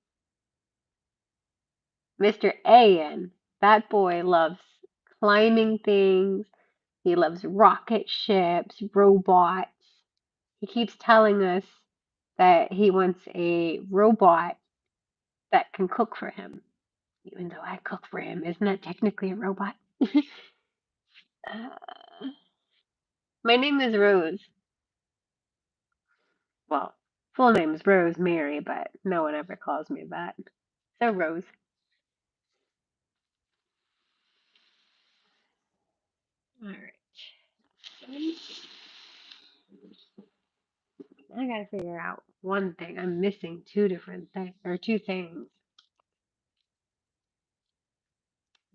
Mr. A.N. That boy loves climbing things. He loves rocket ships, robots. He keeps telling us that he wants a robot that can cook for him, even though I cook for him. Isn't that technically a robot? uh, my name is Rose. Well, full name is Rose Mary, but no one ever calls me that. So Rose. All right. I gotta figure out one thing. I'm missing two different things, or two things.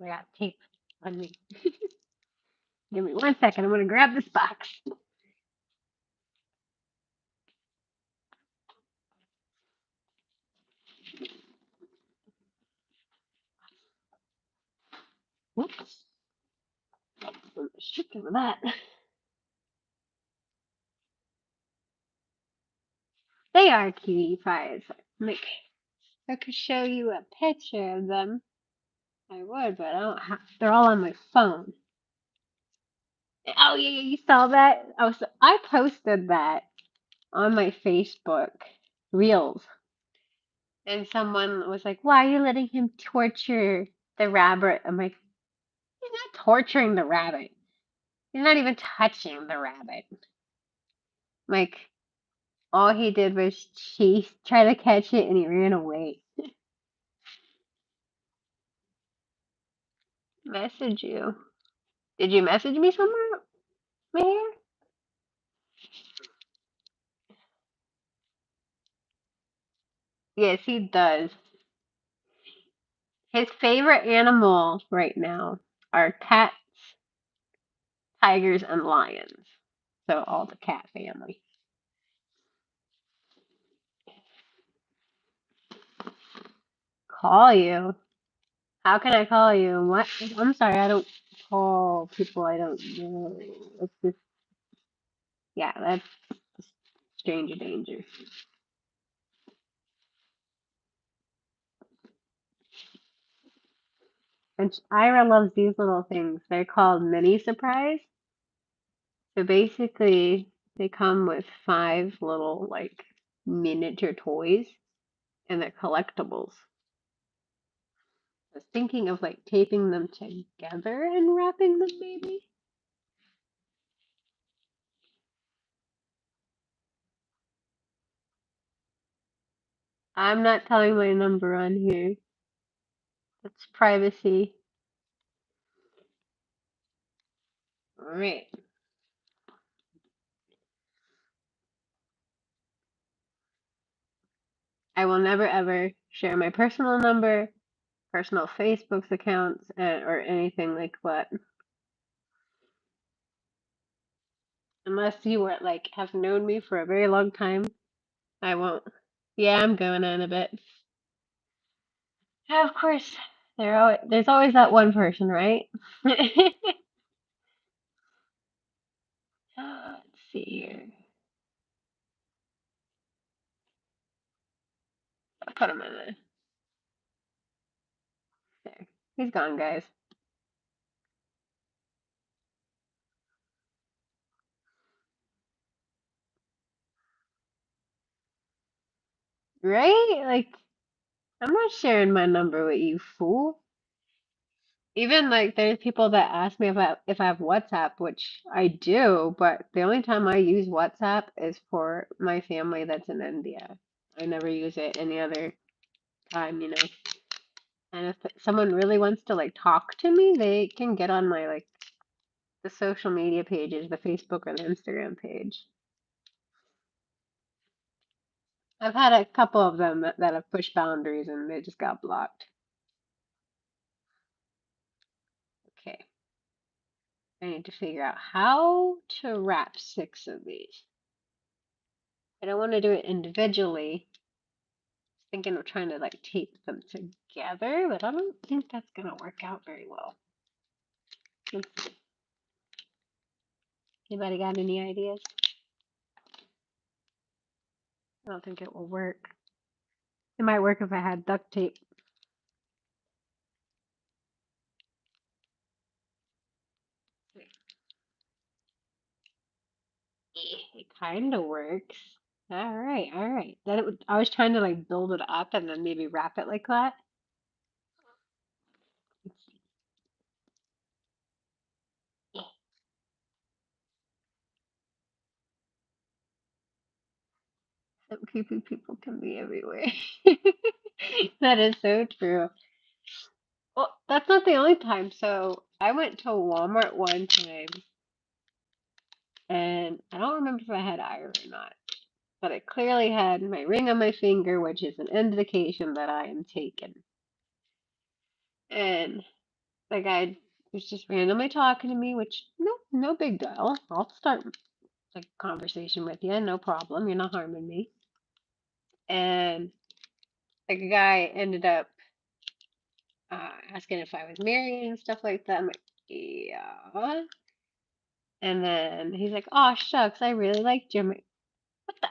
I got tape on me. Give me 1 second. I'm gonna grab this box. Whoops. I'm stripped of that. They are cutie pies. Like, if I could show you a picture of them, I would, but I don't have. They're all on my phone. Oh yeah, you saw that? I posted that on my Facebook Reels, and someone was like, "Why are you letting him torture the rabbit?" I'm like, "He's not torturing the rabbit. He's not even touching the rabbit. Like, all he did was chase, try to catch it, and he ran away." Message you. Did you message me somewhere, Mayor? Yes, he does. His favorite animal right now are cats, tigers, and lions. So all the cat family. Call you? How can I call you? What? I'm sorry, I don't call people I don't know. It's just, yeah, that's stranger danger. And Ira loves these little things. They're called mini surprise. So basically, they come with five little like miniature toys, and they're collectibles. I was thinking of like taping them together and wrapping them, maybe. I'm not telling my number on here. That's privacy. All right. I will never ever share my personal number, personal Facebook's accounts, or anything like that. Unless you were like have known me for a very long time, I won't. Yeah, I'm going in a bit. Yeah, of course. There's always that one person, right? Let's see here. I'll put him in there. He's gone, guys. Right? Like, I'm not sharing my number with you, fool. Even like there's people that ask me if I have WhatsApp, which I do, but the only time I use WhatsApp is for my family that's in India. I never use it any other time. And if someone really wants to like talk to me, they can get on my like the social media pages, the Facebook or the Instagram page. I've had a couple of them that have pushed boundaries and they just got blocked. Okay. I need to figure out how to wrap 6 of these. I don't want to do it individually. Thinking of trying to like tape them together, but I don't think that's gonna work out very well. Anybody got any ideas? I don't think it will work. It might work if I had duct tape. It kind of works. All right, all right. That it would, I was trying to like build it up and then maybe wrap it like that. Some creepy people can be everywhere. That is so true. Well, that's not the only time. So I went to Walmart one time, and I don't remember if I had Ira or not, but I clearly had my ring on my finger, which is an indication that I am taken. And the guy was just randomly talking to me, which no big deal. I'll start a conversation with you, no problem. You're not harming me. And the guy ended up asking if I was married and stuff like that. I'm like, yeah. And then he's like, "Oh shucks, I really liked you." I'm like, "What the?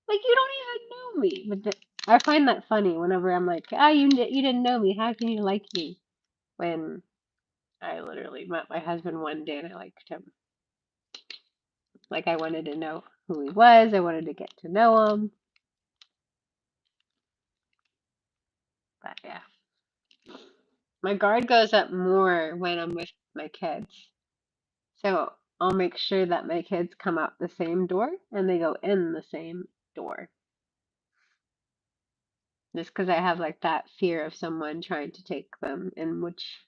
Like you don't even know me." I find that funny whenever I'm like, "Ah, you didn't know me. How can you like me?" When I literally met my husband one day and I liked him. Like I wanted to know who he was. I wanted to get to know him. But yeah, my guard goes up more when I'm with my kids. So I'll make sure that my kids come out the same door and they go in the same door. Just because I have like that fear of someone trying to take them, in which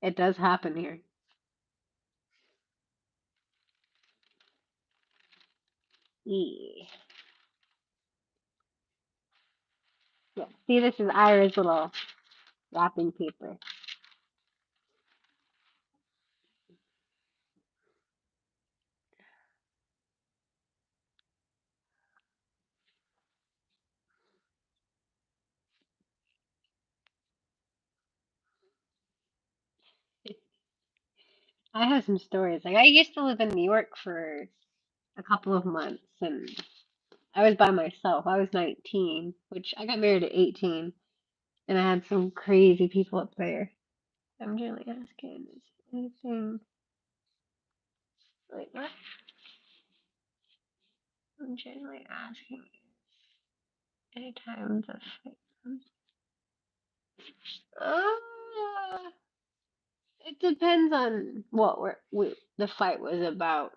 it does happen here. Yeah. Yeah. See, this is Ira's little wrapping paper. I have some stories. Like I used to live in New York for a couple of months, and I was by myself. I was 19, which I got married at 18, and I had some crazy people up there. I'm generally asking, is anything like what? I'm generally asking anytime the fight comes. Uh, it depends on what the fight was about.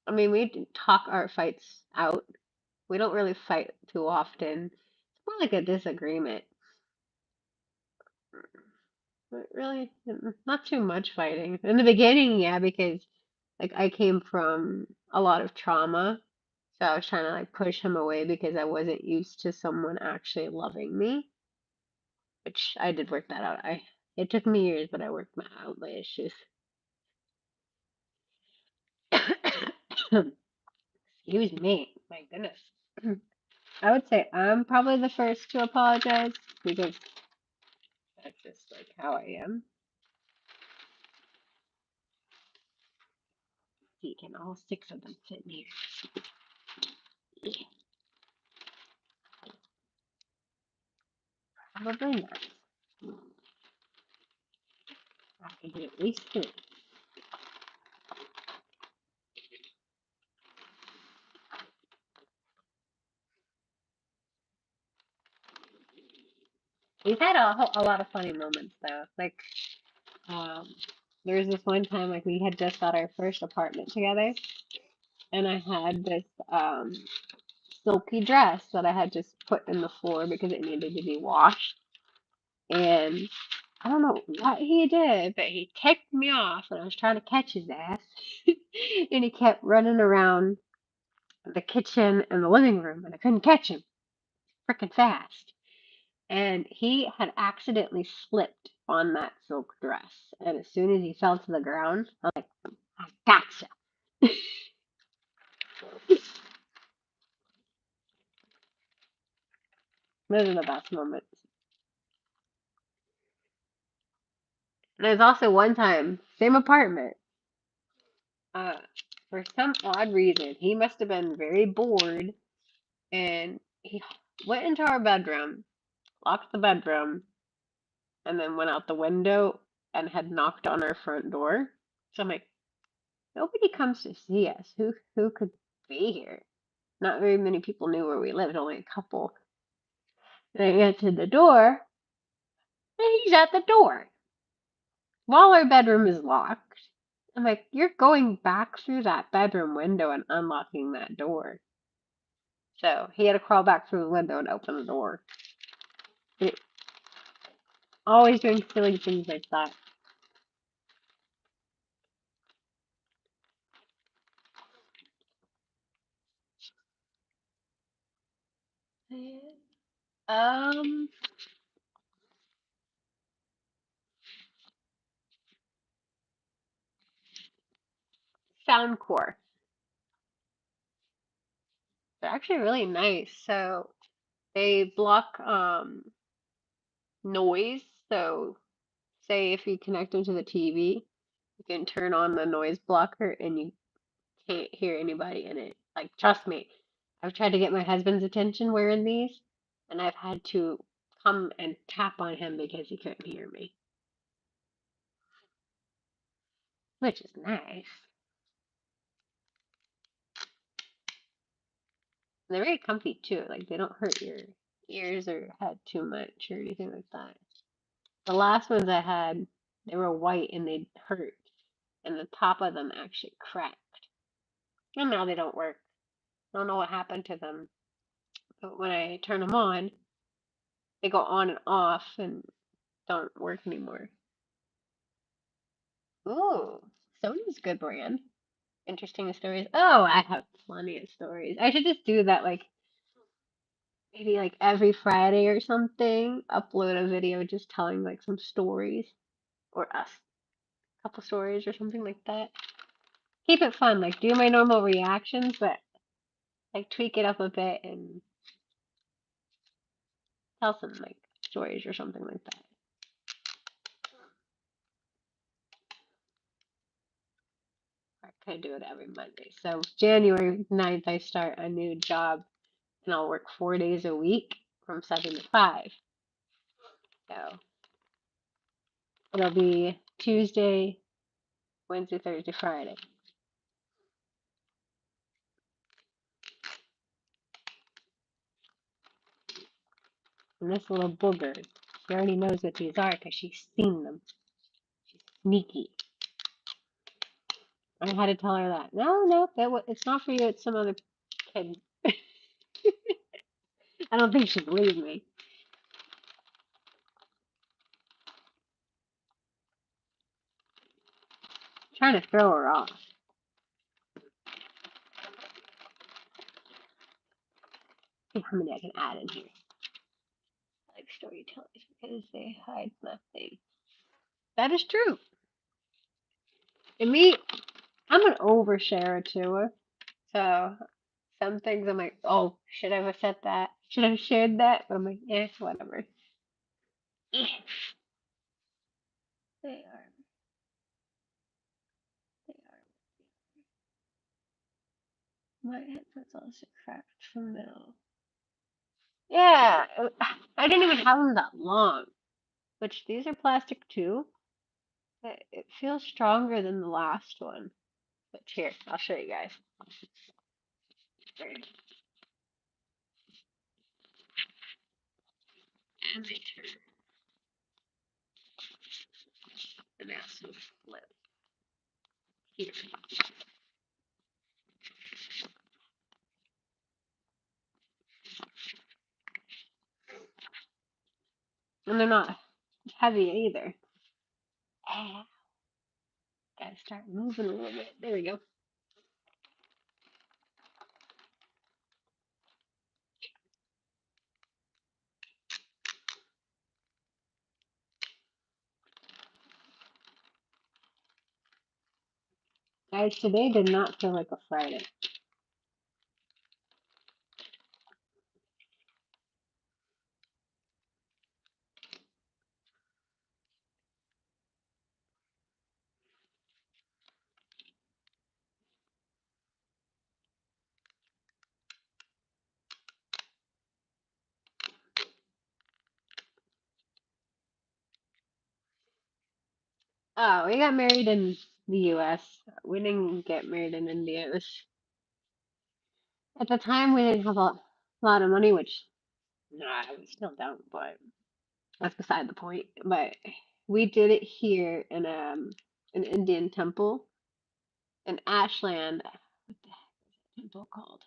I mean, we talk our fights out. We don't really fight too often. It's more like a disagreement. But really, not too much fighting. In the beginning, yeah, because like I came from a lot of trauma. So I was trying to like push him away because I wasn't used to someone actually loving me, which I did work that out. It took me years, but I worked out my issues. Excuse me. My goodness. I would say I'm probably the first to apologize because that's just like how I am. See, can all six of them fit in here? Yeah, probably not. I can do at least three. We've had a lot of funny moments though. Like, um, there was this one time like we had just got our first apartment together, and I had this silky dress that I had just put in the floor because it needed to be washed. And I don't know what he did, but he ticked me off and I was trying to catch his ass. And he kept running around the kitchen and the living room and I couldn't catch him freaking fast. And he had accidentally slipped on that silk dress. And as soon as he fell to the ground, I'm like, I gotcha. Those are the best moments. And there's also one time, same apartment. Uh, for some odd reason, he must have been very bored and he went into our bedroom, locked the bedroom, and then went out the window and had knocked on our front door. So I'm like, nobody comes to see us. Who could? be here. Not very many people knew where we lived, only a couple. And I get to the door, and he's at the door while our bedroom is locked. I'm like, you're going back through that bedroom window and unlocking that door. So he had to crawl back through the window and open the door. It, always doing silly things like that. Um, Soundcore. They're actually really nice. So they block noise. So say if you connect them to the TV, you can turn on the noise blocker and you can't hear anybody in it. Like, trust me, I've tried to get my husband's attention wearing these, and I've had to come and tap on him because he couldn't hear me, which is nice. And they're very comfy too. Like, they don't hurt your ears or your head too much or anything like that. The last ones I had, they were white and they hurt, and the top of them actually cracked. And now they don't work. I don't know what happened to them, but when I turn them on, they go on and off and don't work anymore. Ooh, Sony's a good brand. Interesting stories. Oh, I have plenty of stories. I should just do that, like maybe like every Friday or something. Upload a video just telling like some stories or us a couple stories or something like that. Keep it fun. Like do my normal reactions, but like tweak it up a bit and tell some like stories or something like that. I could do it every Monday. So January 9th, I start a new job and I'll work 4 days a week from 7 to 5. So it'll be Tuesday, Wednesday, Thursday, Friday. And this little booger, she already knows what these are because she's seen them. She's sneaky. I had to tell her that. No, no, it's not for you. It's some other kid. I don't think she'd believe me. I'm trying to throw her off. See how many I can add in here. I like storytellers because they hide nothing. That is true. And me, I'm an oversharer too. So some things I'm like, oh, should I have said that? Should I have shared that? But I'm like, whatever. Eh, they are. They are. My headphones also cracked from the middle. Yeah, I didn't even have them that long. Which these are plastic too. But it feels stronger than the last one. But here, I'll show you guys. And they turn. And they also flip. Here. And they're not heavy either. Ah, gotta start moving a little bit. There we go. Guys, today did not feel like a Friday. Oh, we got married in the US. We didn't get married in India. It was At the time, we didn't have a lot of money, which, nah, we still don't, but that's beside the point. But we did it here in an Indian temple in Ashland. What the heck is the temple called?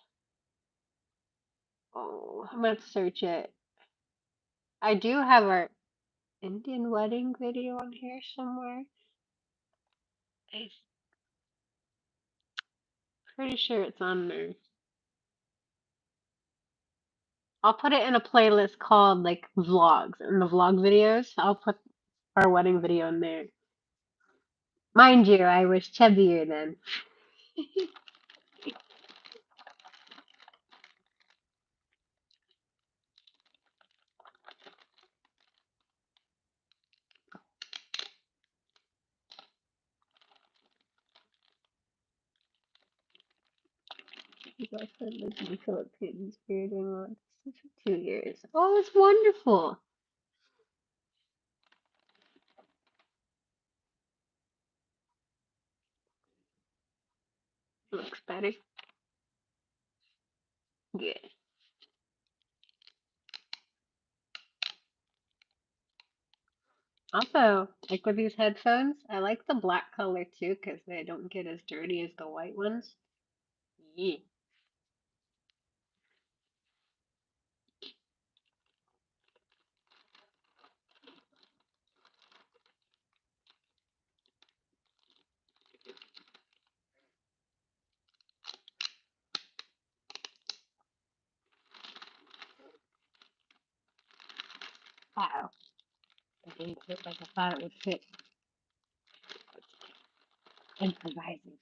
Oh, I'm gonna have to search it. I do have our Indian wedding video on here somewhere. I'm pretty sure it's on there. I'll put it in a playlist called like vlogs and the vlog videos. I'll put our wedding video in there. Mind you, I was chubbier then. You guys lived in the Philippines for doing what? 2 years. Oh, it's wonderful. Looks better. Yeah. Also, like with these headphones, I like the black color too because they don't get as dirty as the white ones. Yeah. Wow. It didn't fit like I thought it would fit. Improvising.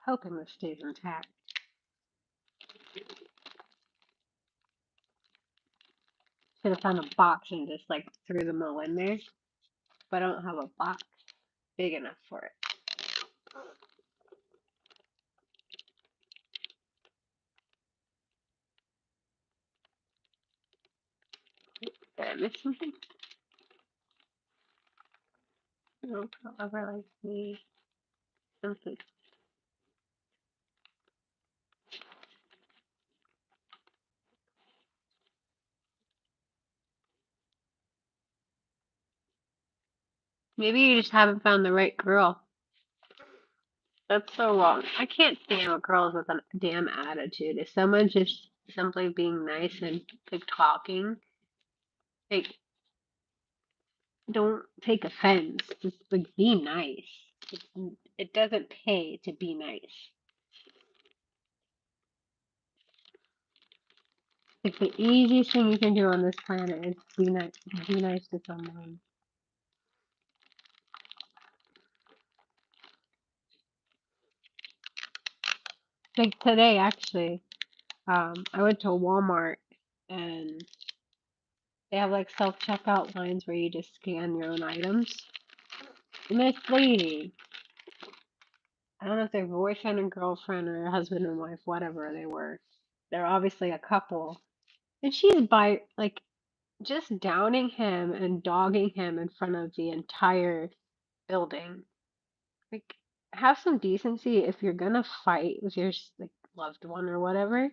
Hoping this stays intact. Should have found a box and just like threw them all in there. But I don't have a box big enough for it. Did I miss something? No, however, like me. Something. Maybe you just haven't found the right girl. That's so wrong. I can't stand girls with a damn attitude. If someone's just simply being nice and like talking, like don't take offense. Just like be nice. It doesn't pay to be nice. Like the easiest thing you can do on this planet is be nice. Be nice to someone. Like today, actually, I went to Walmart and they have like self checkout lines where you just scan your own items. And this lady, I don't know if they're boyfriend and girlfriend or husband and wife, whatever they were. They're obviously a couple. And she's like just downing him and dogging him in front of the entire building. Like, have some decency if you're gonna fight with your like loved one or whatever.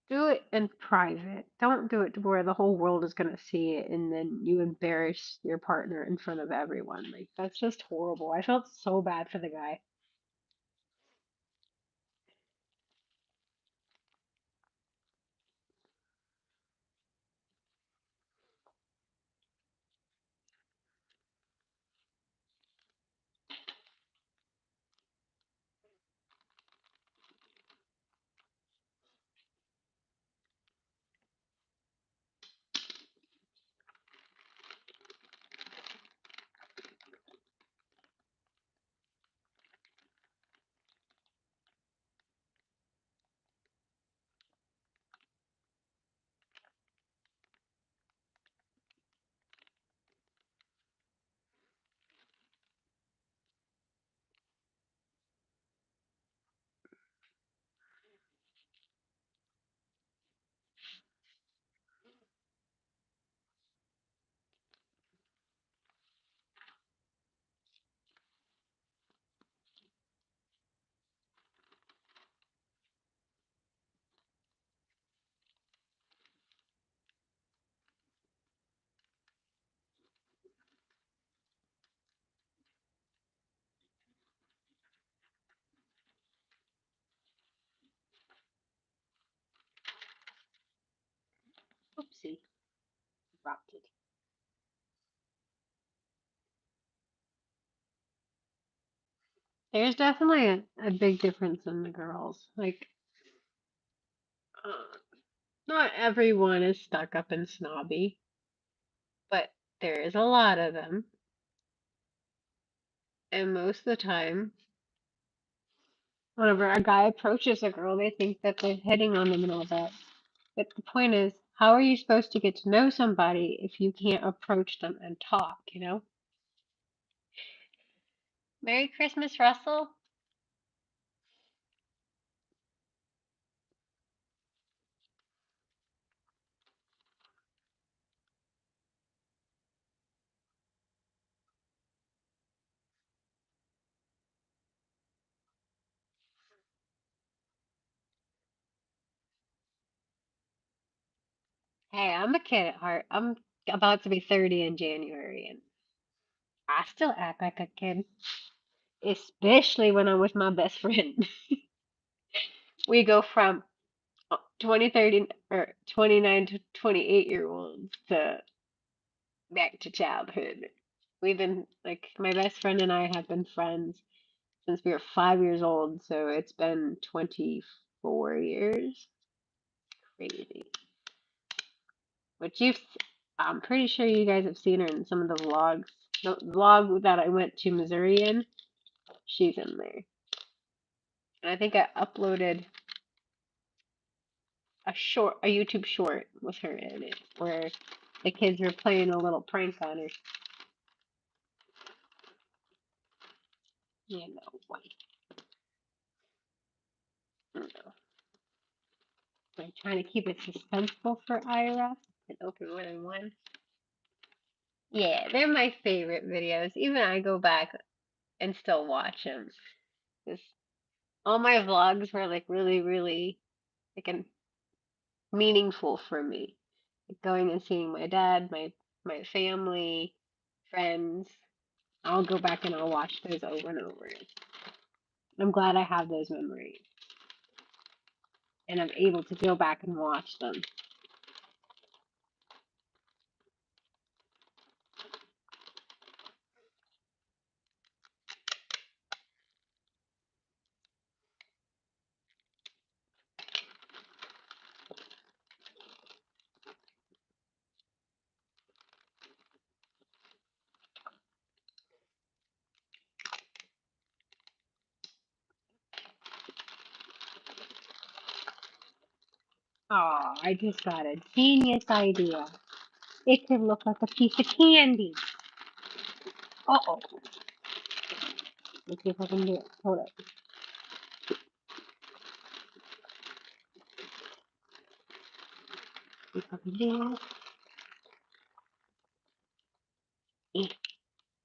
Do it in private. Don't do it to where the whole world is gonna see it and then you embarrass your partner in front of everyone. Like, that's just horrible. I felt so bad for the guy. Oopsie. Dropped it. There's definitely a big difference in the girls. Like, uh, not everyone is stuck up and snobby, but there is a lot of them. And most of the time, whenever a guy approaches a girl, they think that they're hitting on them and all that. But the point is, how are you supposed to get to know somebody if you can't approach them and talk, you know? Merry Christmas, Russell. Hey, I'm a kid at heart. I'm about to be 30 in January, and I still act like a kid, especially when I'm with my best friend. We go from 20, 30, or 29 to 28-year-olds to back to childhood. We've been, like, my best friend and I have been friends since we were 5 years old, so it's been 24 years. Crazy. Which I'm pretty sure you guys have seen her in some of the vlogs. The vlog that I went to Missouri in, she's in there. And I think I uploaded a YouTube short with her in it, where the kids were playing a little prank on her. You know, I'm trying to keep it suspenseful for Ira and open more than one. Yeah, they're my favorite videos. Even I go back and still watch them. Cause all my vlogs were like really, really like meaningful for me. Like going and seeing my dad, my family, friends. I'll go back and I'll watch those over and over. I'm glad I have those memories and I'm able to go back and watch them. Oh, I just got a genius idea. It could look like a piece of candy. Uh-oh. Let's see if I can do it. Hold up.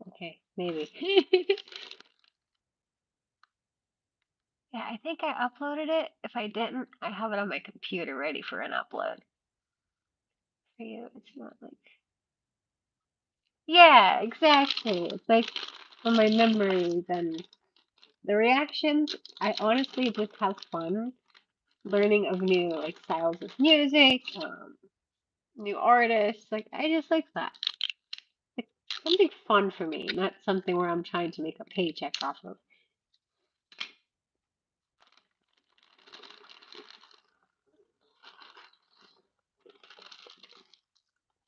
Okay, maybe. Yeah, I think I uploaded it. If I didn't, I have it on my computer ready for an upload. For you, it's not like. Yeah, exactly. It's like from my memories and the reactions. I honestly just have fun learning of new like styles of music, new artists. Like I just like that. Like something fun for me, not something where I'm trying to make a paycheck off of.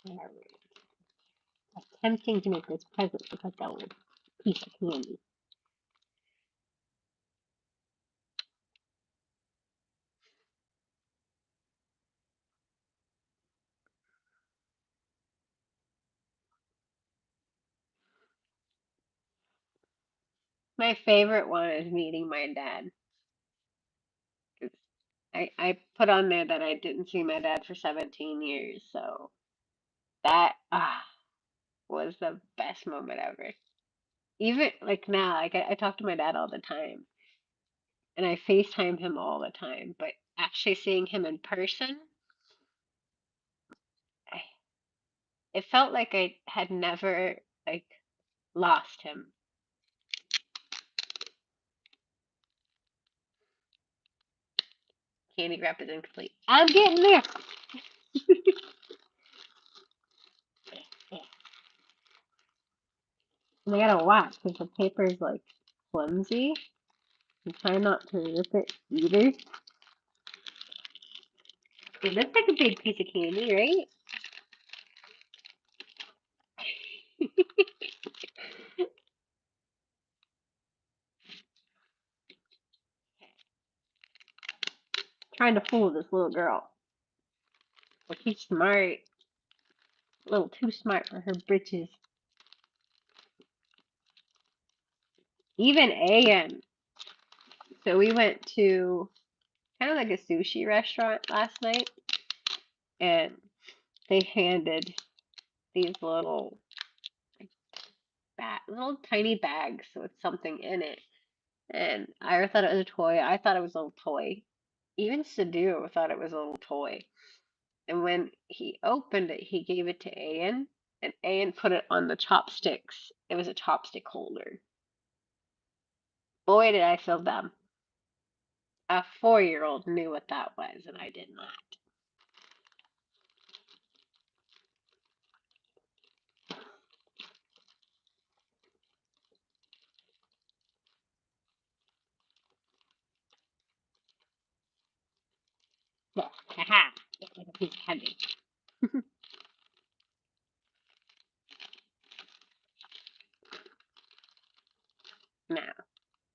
Alright. Attempting to make this present look like a little piece of candy. My favorite one is meeting my dad. 'Cause I put on there that I didn't see my dad for 17 years, so that was the best moment ever. Even like now, like I talk to my dad all the time, and I FaceTime him all the time, but actually seeing him in person, I, it felt like I had never like lost him. Candy wrap is incomplete. I'm getting there. And I gotta watch because the paper is like flimsy. I'm trying not to rip it either. It looks like a big piece of candy, right? Trying to fool this little girl. Well, she's smart. A little too smart for her britches. Even AM. So we went to kind of like a sushi restaurant last night, and they handed these little little tiny bags with something in it. And Ira thought it was a toy. I thought it was a little toy. Even Sadu thought it was a little toy. And when he opened it, he gave it to Ayan, and Ayan put it on the chopsticks. It was a chopstick holder. Boy, did I feel dumb. A 4-year-old knew what that was, and I did not. Well, haha, it's like a piece of candy. Now,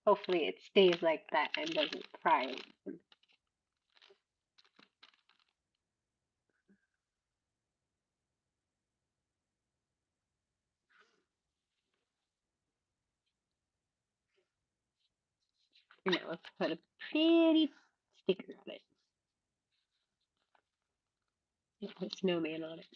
hopefully it stays like that and doesn't cry. Now, let's put a pretty sticker on it. Let's put a snowman on it.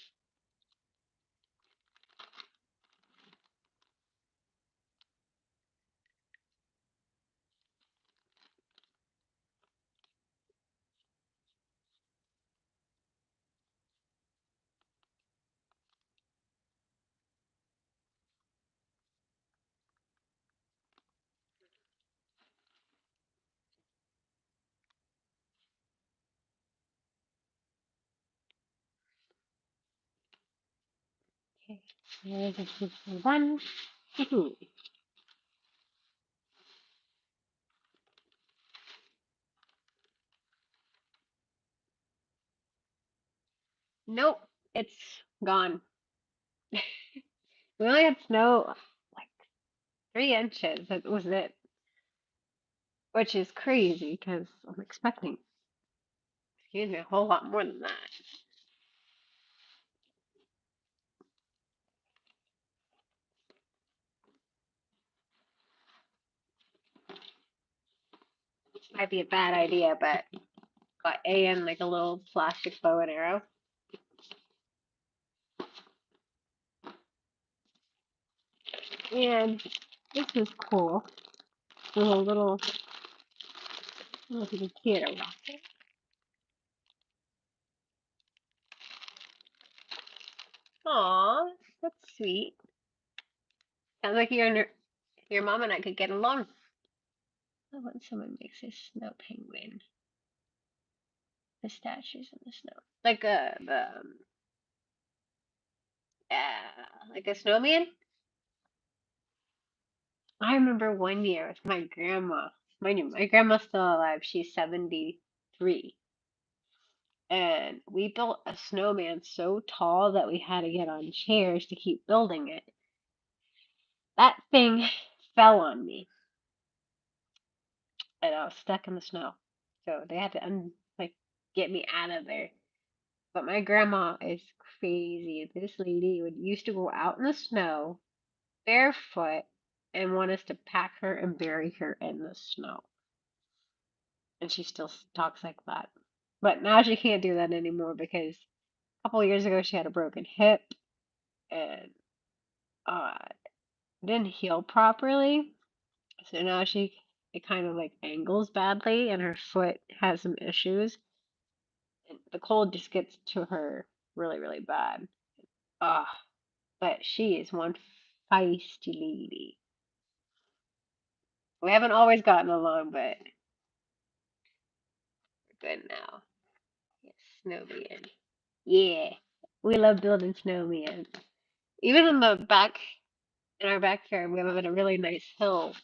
Okay, there's a one. Nope, it's gone. We only had snow like 3 inches. That was it, which is crazy because I'm expecting, excuse me, a whole lot more than that. Might be a bad idea, but got A in like a little plastic bow and arrow. And this is cool. There's a little, I don't know if you can see it or not. Aw, that's sweet. Sounds like your mom and I could get along. I want someone makes a snow penguin. The statues in the snow. Like a snowman? I remember one year with my grandma. Mind you, my grandma's still alive. She's 73. And we built a snowman so tall that we had to get on chairs to keep building it. That thing fell on me, and I was stuck in the snow. So they had to like get me out of there. But my grandma is crazy. This lady would used to go out in the snow barefoot and want us to pack her and bury her in the snow. And she still talks like that. But now she can't do that anymore because a couple of years ago she had a broken hip and uh didn't heal properly. So now it kind of like angles badly and her foot has some issues. And the cold just gets to her really, really bad. Ah, but she is one feisty lady. We haven't always gotten along, but we're good now. Yes, snowman. Yeah, we love building snowmen. Even in our backyard, we have a really nice hill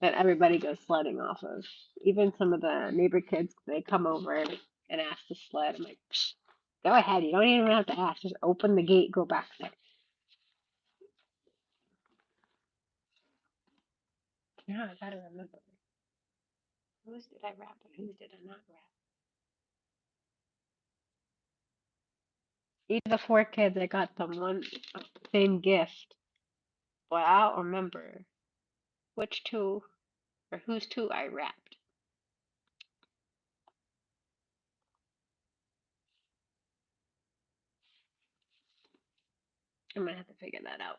that everybody goes sledding off of. Even some of the neighbor kids, they come over and ask to sled. I'm like, psh, go ahead. You don't even have to ask. Just open the gate, go back there. Now I gotta remember. Whose did I wrap and whose did I not wrap? Each of the four kids, I got them one same gift, but I don't remember which two or whose two I wrapped. I'm gonna have to figure that out.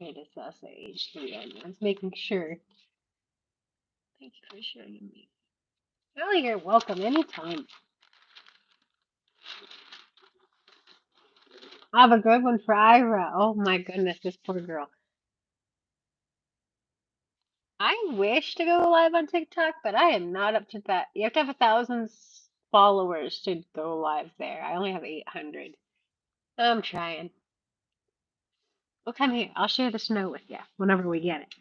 Okay, this also H3. I was making sure. Thank you for sharing me. Oh, you're welcome anytime. I have a good one for Ira. Oh my goodness, this poor girl. I wish to go live on TikTok, but I am not up to that. You have to have 1,000 followers to go live there. I only have 800. I'm trying. Well, come here. I'll share the snow with you whenever we get it.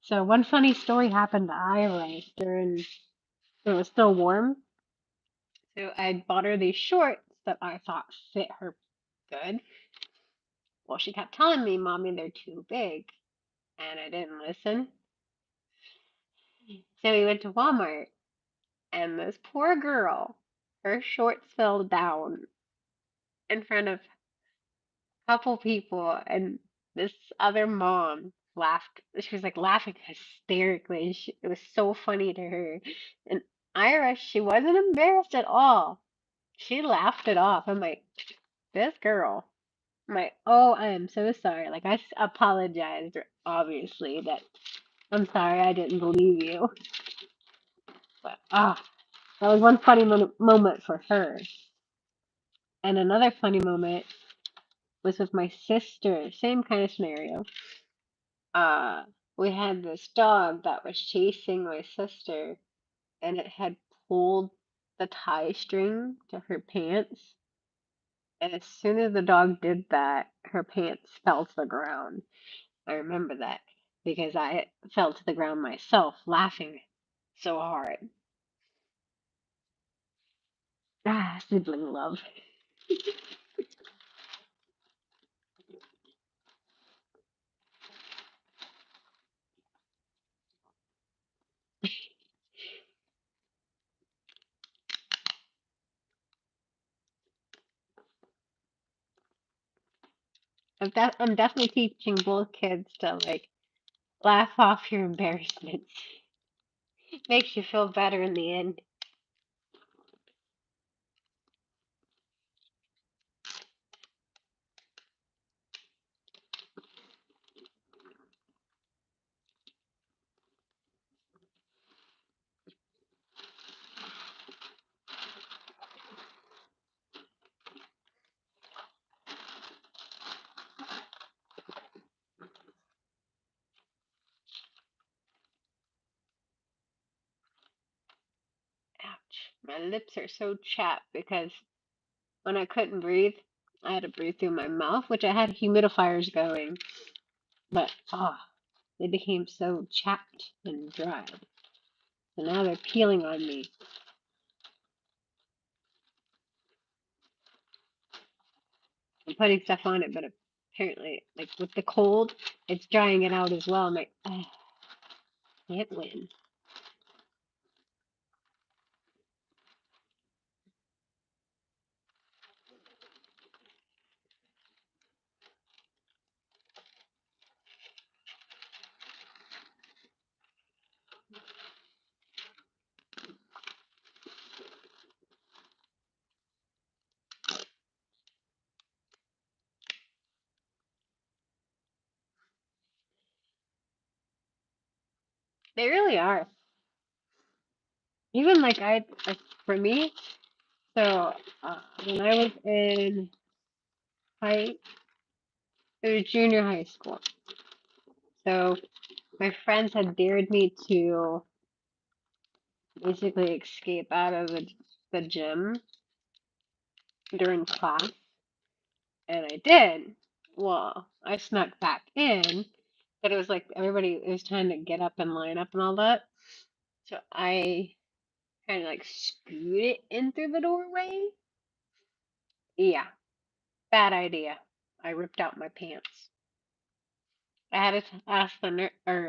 So one funny story happened to Ira during when it was still warm. So I bought her these shorts that I thought fit her good. Well, she kept telling me, Mommy, they're too big. And I didn't listen. So we went to Walmart, and this poor girl, her shorts fell down in front of a couple people, and this other mom laughed. She was like laughing hysterically. It was so funny to her. And Ira, she wasn't embarrassed at all. She laughed it off. I'm like, this girl. I'm like, oh, I am so sorry. Like, I apologized, obviously, that I'm sorry I didn't believe you. But that was one funny moment for her. And another funny moment was with my sister. Same kind of scenario. Uh, we had this dog that was chasing my sister, and it had pulled the tie string to her pants. And as soon as the dog did that, her pants fell to the ground. I remember that because I fell to the ground myself, laughing so hard. Sibling love. I'm definitely teaching both kids to like laugh off your embarrassments. Makes you feel better in the end. Ouch. My lips are so chapped because when I couldn't breathe, I had to breathe through my mouth, which I had humidifiers going, but they became so chapped and dry. So now they're peeling on me. I'm putting stuff on it, but apparently, like with the cold, it's drying it out as well. I'm like, can't win. They really are. Even like for me, so when I was in high, it was junior high school. So my friends had dared me to basically escape out of the gym during class, and I did. Well, I snuck back in, but it was like everybody it was trying to get up and line up and all that. So I kind of like scooted in through the doorway. Yeah, bad idea. I ripped out my pants. I had to ask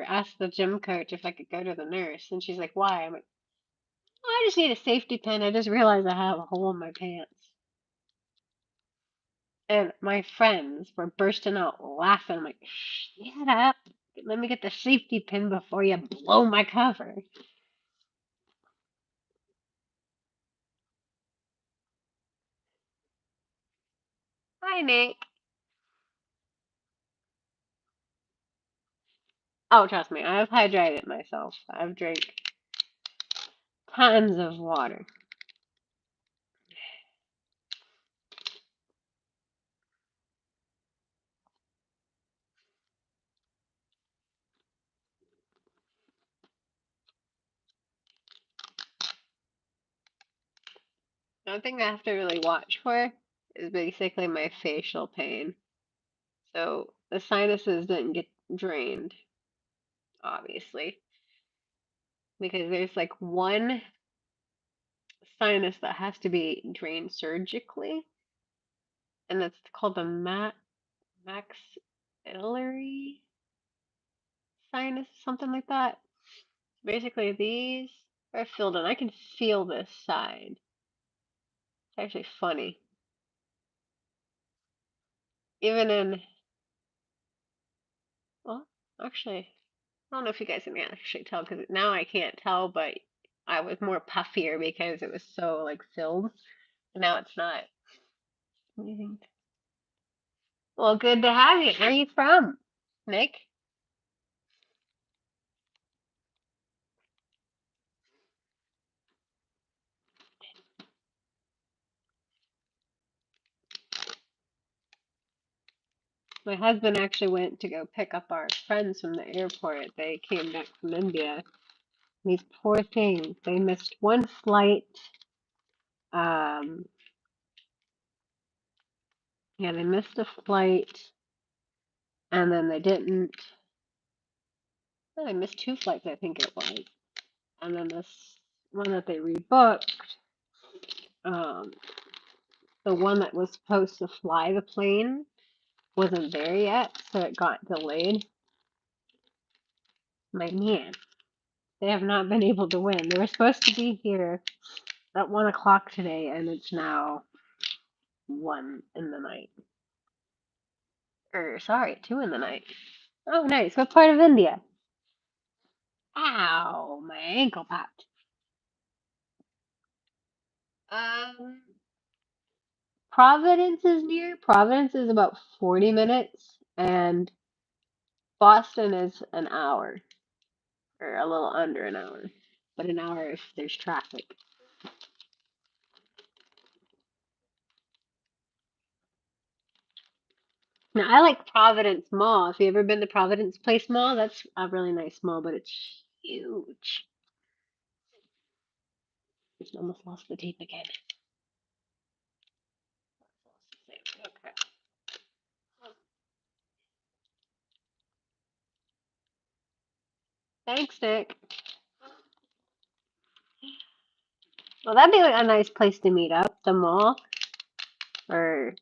ask the gym coach if I could go to the nurse, and she's like, "Why?" I'm like, "Oh, I just need a safety pin. I just realized I have a hole in my pants." And my friends were bursting out laughing. I'm like, "Shut up! Let me get the safety pin before you blow my cover." Hi, Nick. Oh, trust me, I've hydrated myself. I've drank tons of water. One thing I have to really watch for is basically my facial pain. So the sinuses didn't get drained, obviously, because there's like one sinus that has to be drained surgically, and that's called the maxillary sinus, something like that. Basically, these are filled in. I can feel this side. It's actually funny. Even in, well, actually, I don't know if you guys can actually tell because now I can't tell, but I was more puffier because it was so like filled. Now it's not. Mhm. Well, good to have you. Where are you from, Nick? My husband actually went to go pick up our friends from the airport. They came back from India. These poor things. They missed one flight. Um, yeah, they missed a flight, and then they didn't. Well, they missed two flights, I think it was. And then this one that they rebooked, um, the one that was supposed to fly the plane wasn't there yet, so it got delayed. Like, man, they have not been able to win. They were supposed to be here at 1 o'clock today, and it's now 1 in the night. Or, sorry, 2 in the night. Oh, nice. What part of India? Ow, my ankle popped. Um, Providence is near. Providence is about 40 minutes, and Boston is an hour, or a little under an hour, but an hour if there's traffic. Now, I like Providence Mall. If you ever been to Providence Place Mall, that's a really nice mall, but it's huge. Almost lost the tape again. Okay. Thanks, Nick. Well, that'd be like a nice place to meet up, the mall. Or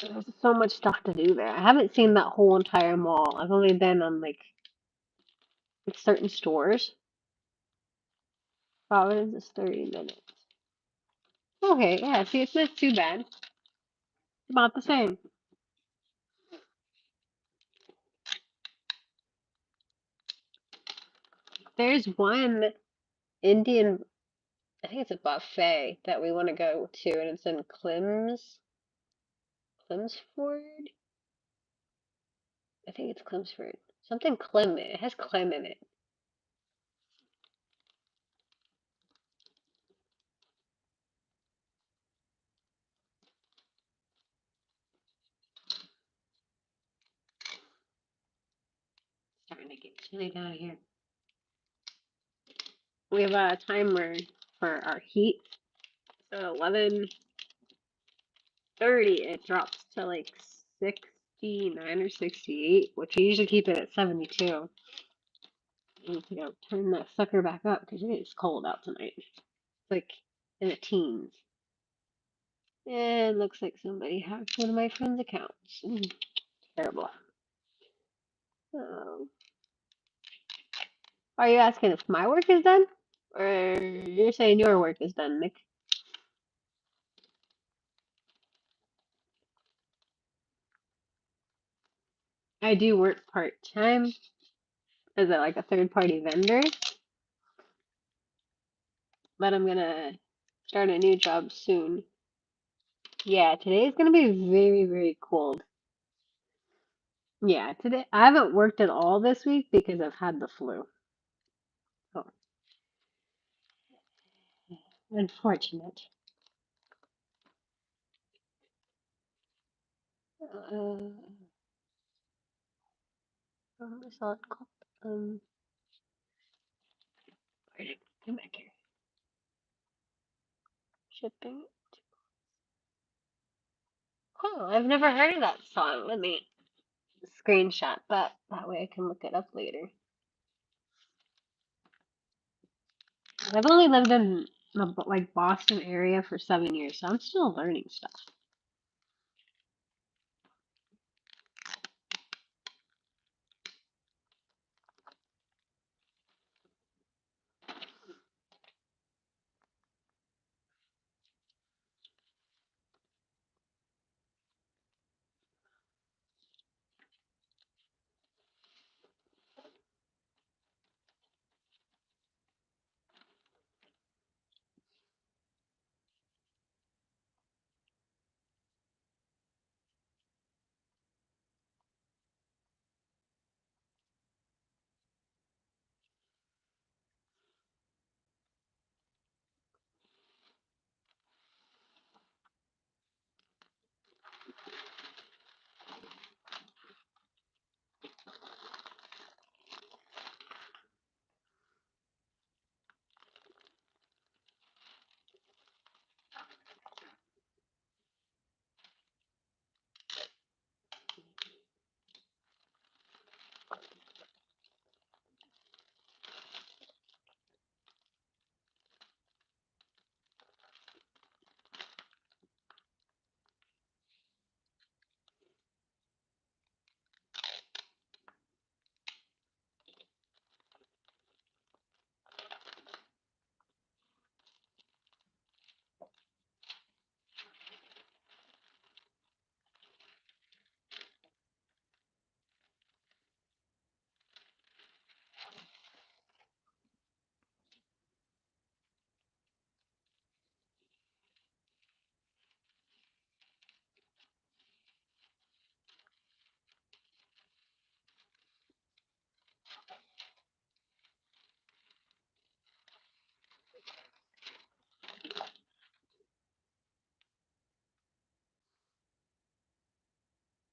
there's so much stuff to do there. I haven't seen that whole entire mall. I've only been on like certain stores. Providence is 30 minutes. Okay, yeah, see, it's not too bad. About the same. There's one Indian, I think it's a buffet that we want to go to, and it's in Clemsford? I think it's Clemsford. Something Clem. It has Clem in it. Starting to get chilly down here. We have a timer for our heat. So 11:30, it drops to like 69 or 68, which we usually keep it at 72. I need to go turn that sucker back up because it is cold out tonight. It's like in the teens. And looks like somebody hacked one of my friend's accounts. Terrible. Oh. Are you asking if my work is done? Or you're saying your work is done, Nick? I do work part-time as like a third-party vendor, but I'm gonna start a new job soon. Yeah, today is gonna be very, very cold. Yeah, today I haven't worked at all this week because I've had the flu. Oh, unfortunate. I saw it called. Where did it come back here? Shipping. Oh, I've never heard of that song. Let me screenshot that. That way I can look it up later. I've only lived in the like Boston area for 7 years, so I'm still learning stuff.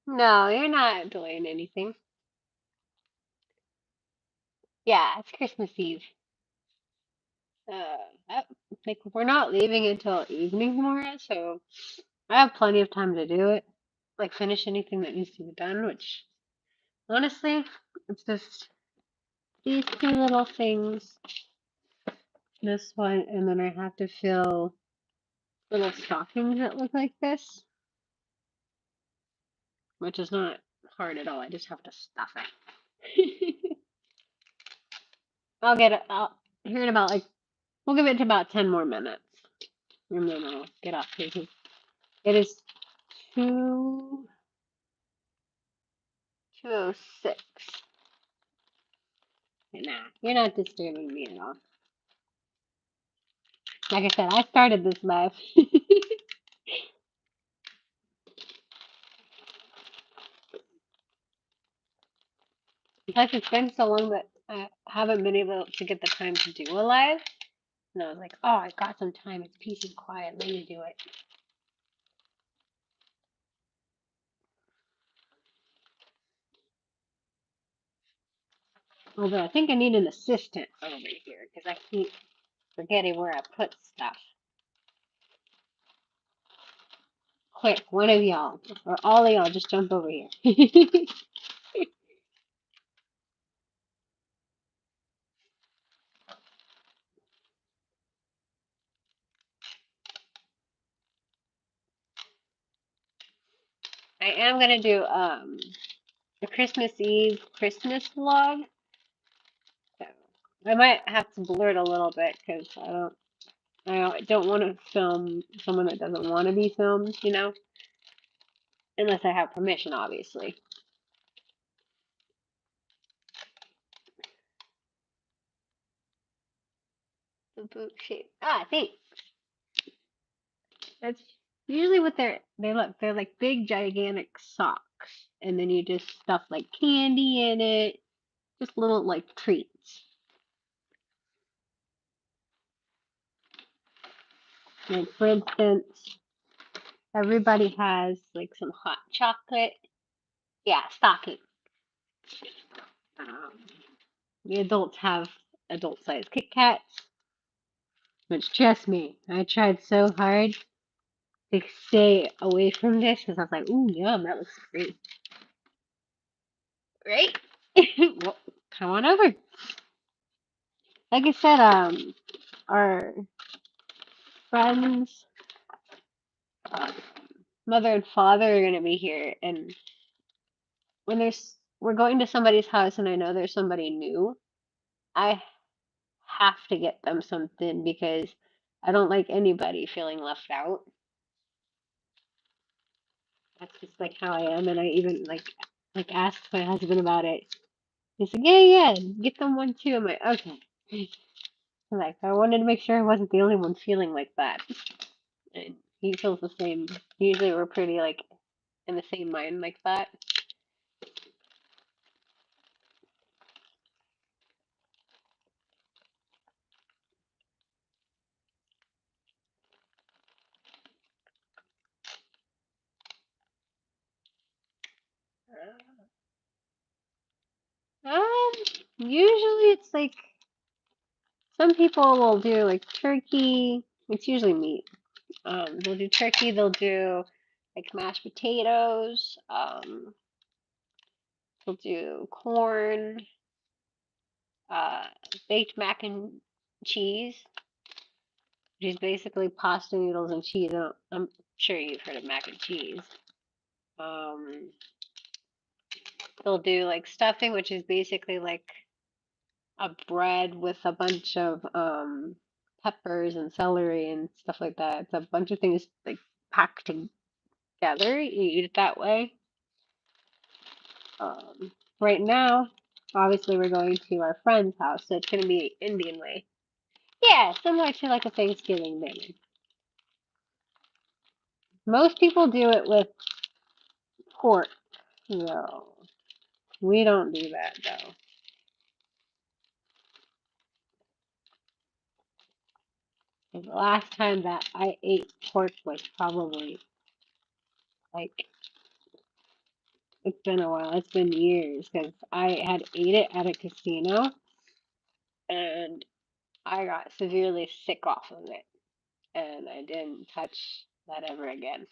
No, you're not delaying anything. Yeah, it's Christmas Eve. Like we're not leaving until evening tomorrow, so I have plenty of time to do it. Like finish anything that needs to be done, which honestly, it's just these two little things. This one, and then I have to fill little stockings that look like this, which is not hard at all. I just have to stuff it. I'll get it out here in about like we'll give it to about 10 more minutes, and then I'll get off here. It is 2:06. Nah, you're not disturbing me at all. Like I said, I started this live. Plus, it's been so long that I haven't been able to get the time to do a live. And I was like, oh, I got some time. It's peace and quiet. Let me do it. Although I think I need an assistant over here because I keep forgetting where I put stuff. Quick, one of y'all, or all of y'all, just jump over here. I am gonna do a Christmas Eve Christmas vlog. So I might have to blur it a little bit because I don't want to film someone that doesn't want to be filmed, unless I have permission, obviously. The boot shape. Ah, thanks. That's usually what they're like big gigantic socks, and then you just stuff like candy in it, just little like treats. Like for instance, everybody has like some hot chocolate. Yeah, stocking. Um, the adults have adult sized Kit Kats, which trust me, I tried so hard to stay away from this because I was like, ooh, yum, that looks great. Right? Well, come on over. Like I said, our friends, uh, mother and father are gonna be here, and we're going to somebody's house, and I know there's somebody new. I have to get them something because I don't like anybody feeling left out. That's just like how I am, and I even like asked my husband about it. He's like, yeah, yeah, get them one too. I'm like, okay. Like I wanted to make sure I wasn't the only one feeling like that. And he feels the same. Usually we're pretty like in the same mind like that. Um, Usually it's like some people will do like turkey. It's usually meat. They'll do turkey. They'll do like mashed potatoes. They'll do corn, uh, baked mac and cheese, which is basically pasta noodles and cheese. I'm sure you've heard of mac and cheese. Um, they'll do like stuffing, which is basically like a bread with a bunch of peppers and celery and stuff like that. It's a bunch of things like packed together. You eat it that way. Right now, obviously, we're going to our friend's house, so it's going to be Indian way. Yeah, similar to like a Thanksgiving dinner. Most people do it with pork. No, we don't do that though. And the last time that I ate pork was probably like It's been a while. It's been years because I had ate it at a casino and I got severely sick off of it, and I didn't touch that ever again.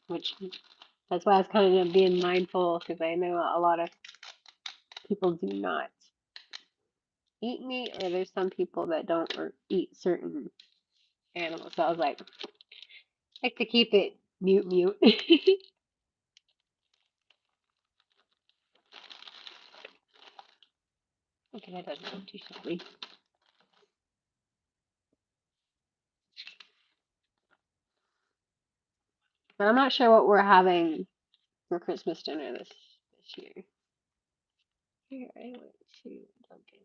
Which that's why I was kind of being mindful because I know a lot of people do not eat meat, or there's some people that don't or eat certain animals. So I was like to keep it mute, mute. Okay, that doesn't look too shabby. But I'm not sure what we're having for Christmas dinner this year. Here, I went to Dunkin'.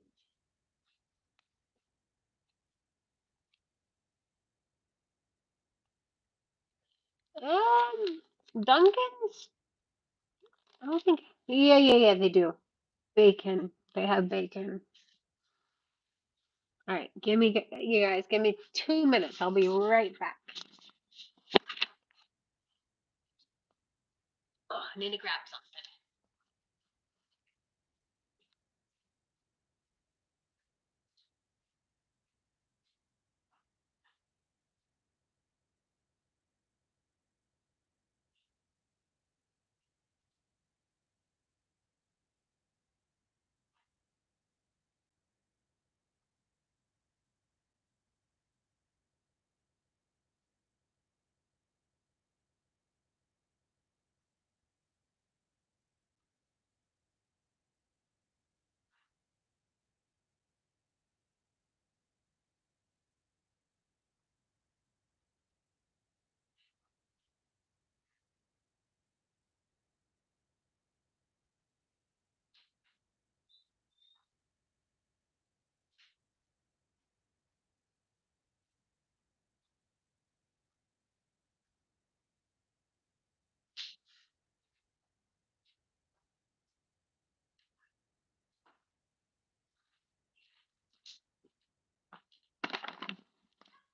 Dunkin's. I don't think. Yeah, yeah, yeah. They do bacon. They have bacon. All right, you guys. Give me 2 minutes. I'll be right back. Oh, I need to grab something.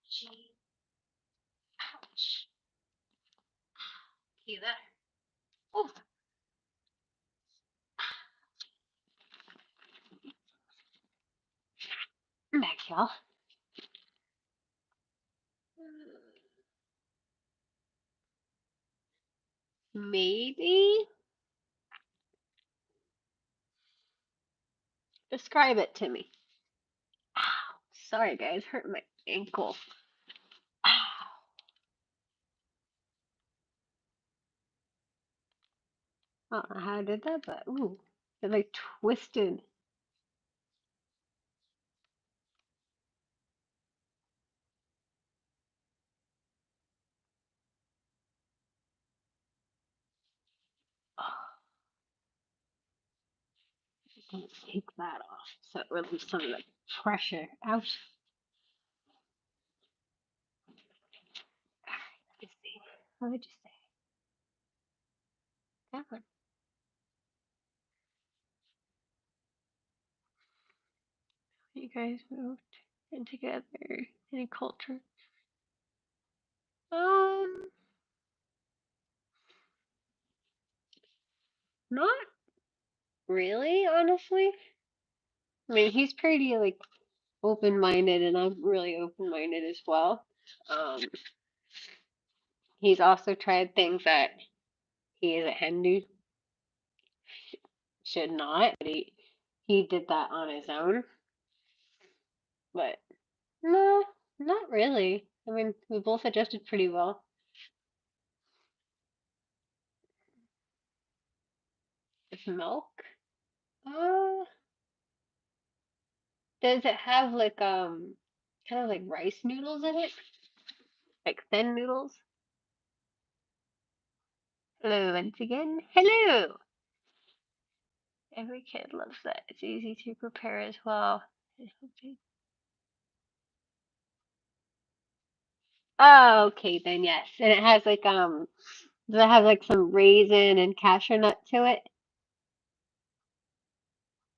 Gee, ouch. See that? Oh, I'm back, y'all. Maybe describe it to me. Ow. Sorry, guys. Hurt my ankle. Ow. I don't know how I did that, but ooh, it like twisted. Oh, didn't take that off, so it released some of the pressure. Ouch. Let me see. What did you say? That one. You guys moved in together. Any culture? Um, not really, honestly. I mean, he's pretty like open-minded, and I'm really open-minded as well. Um, he's also tried things that he as a Hindu should not. But he did that on his own. But no, not really. I mean, we both adjusted pretty well. With milk? Uh, does it have like kind of like rice noodles in it? Like thin noodles? Hello once again. Hello. Every kid loves that. It's easy to prepare as well. Oh, okay then yes. And it has like does it have like some raisin and cashew nut to it?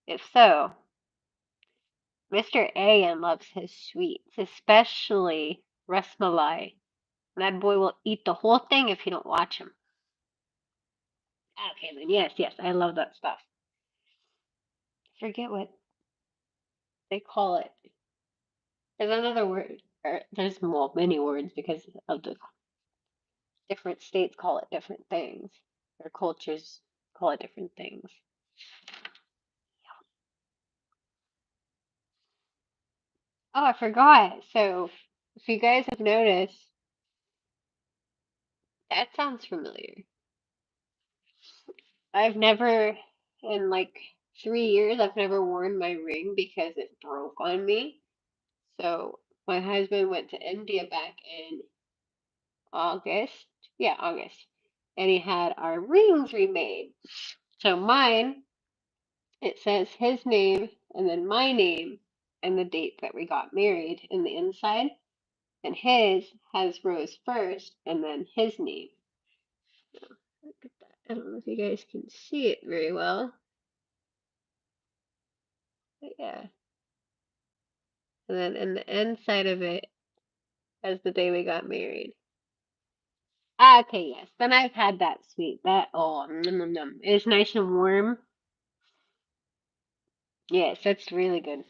If so, Mr. Ayan loves his sweets, especially rasmalai. That boy will eat the whole thing if you don't watch him. Okay, then yes, yes, I love that stuff. Forget what they call it. There's another word. There's well, many words because of the different states call it different things. Or cultures call it different things. Oh, I forgot. So, if you guys have noticed, that sounds familiar. I've never, in like 3 years, I've never worn my ring because it broke on me. So, my husband went to India back in August. Yeah, August. And he had our rings remade. So, mine, it says his name and then my name and the date that we got married in the inside. And his has Rose first and then his name. Look at that. I don't know if you guys can see it very well. But yeah. And then in the inside of it as the day we got married. Ah, okay, yes. Then I've had that sweet. That oh, num, num, num. It's nice and warm. Yes, that's really good.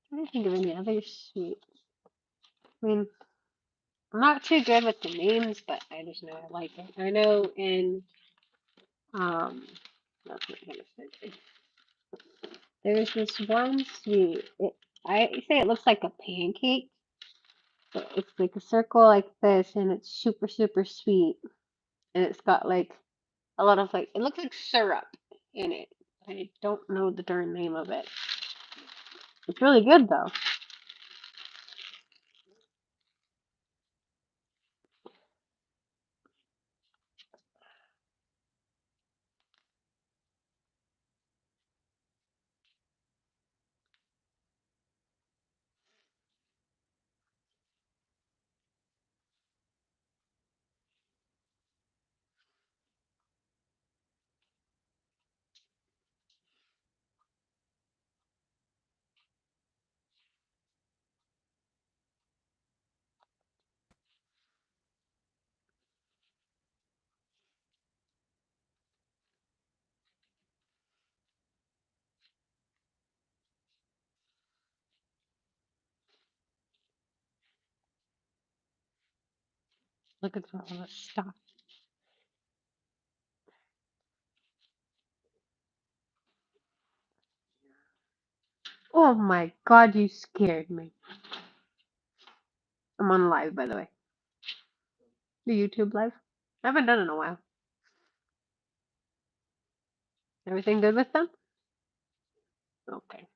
I don't think of any other sweets. I mean, I'm not too good with the names, but I just know I like it. I know in that's not gonna fit. There's this one sweet. I say it looks like a pancake, but it's like a circle like this, and it's super super sweet, and it's got like a lot of like it looks like syrup in it. I don't know the darn name of it. It's really good though. Looking for all this stuff. Oh my god, you scared me. I'm on live, by the way. The YouTube live. I haven't done it in a while. Everything good with them? Okay.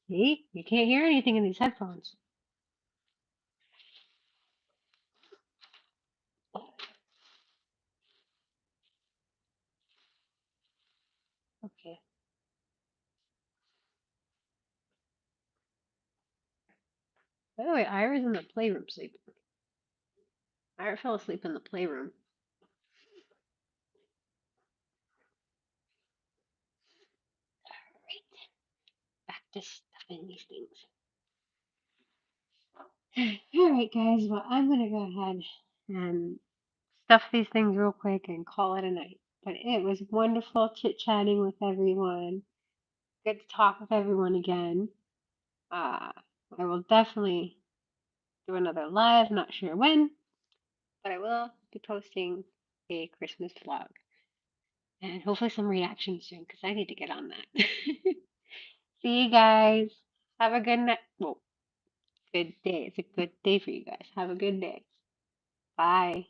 See? You can't hear anything in these headphones. Okay. By the way, Ira's in the playroom sleeping. Ira fell asleep in the playroom. Alright. Back to stuffing these things. Alright, guys. Well, I'm going to go ahead and stuff these things real quick and call it a night. But it was wonderful chit chatting with everyone. Good to talk with everyone again. I will definitely do another live, not sure when, but I will be posting a Christmas vlog and hopefully some reactions soon because I need to get on that. See you guys. Have a good night. Well, good day. It's a good day for you guys. Have a good day. Bye.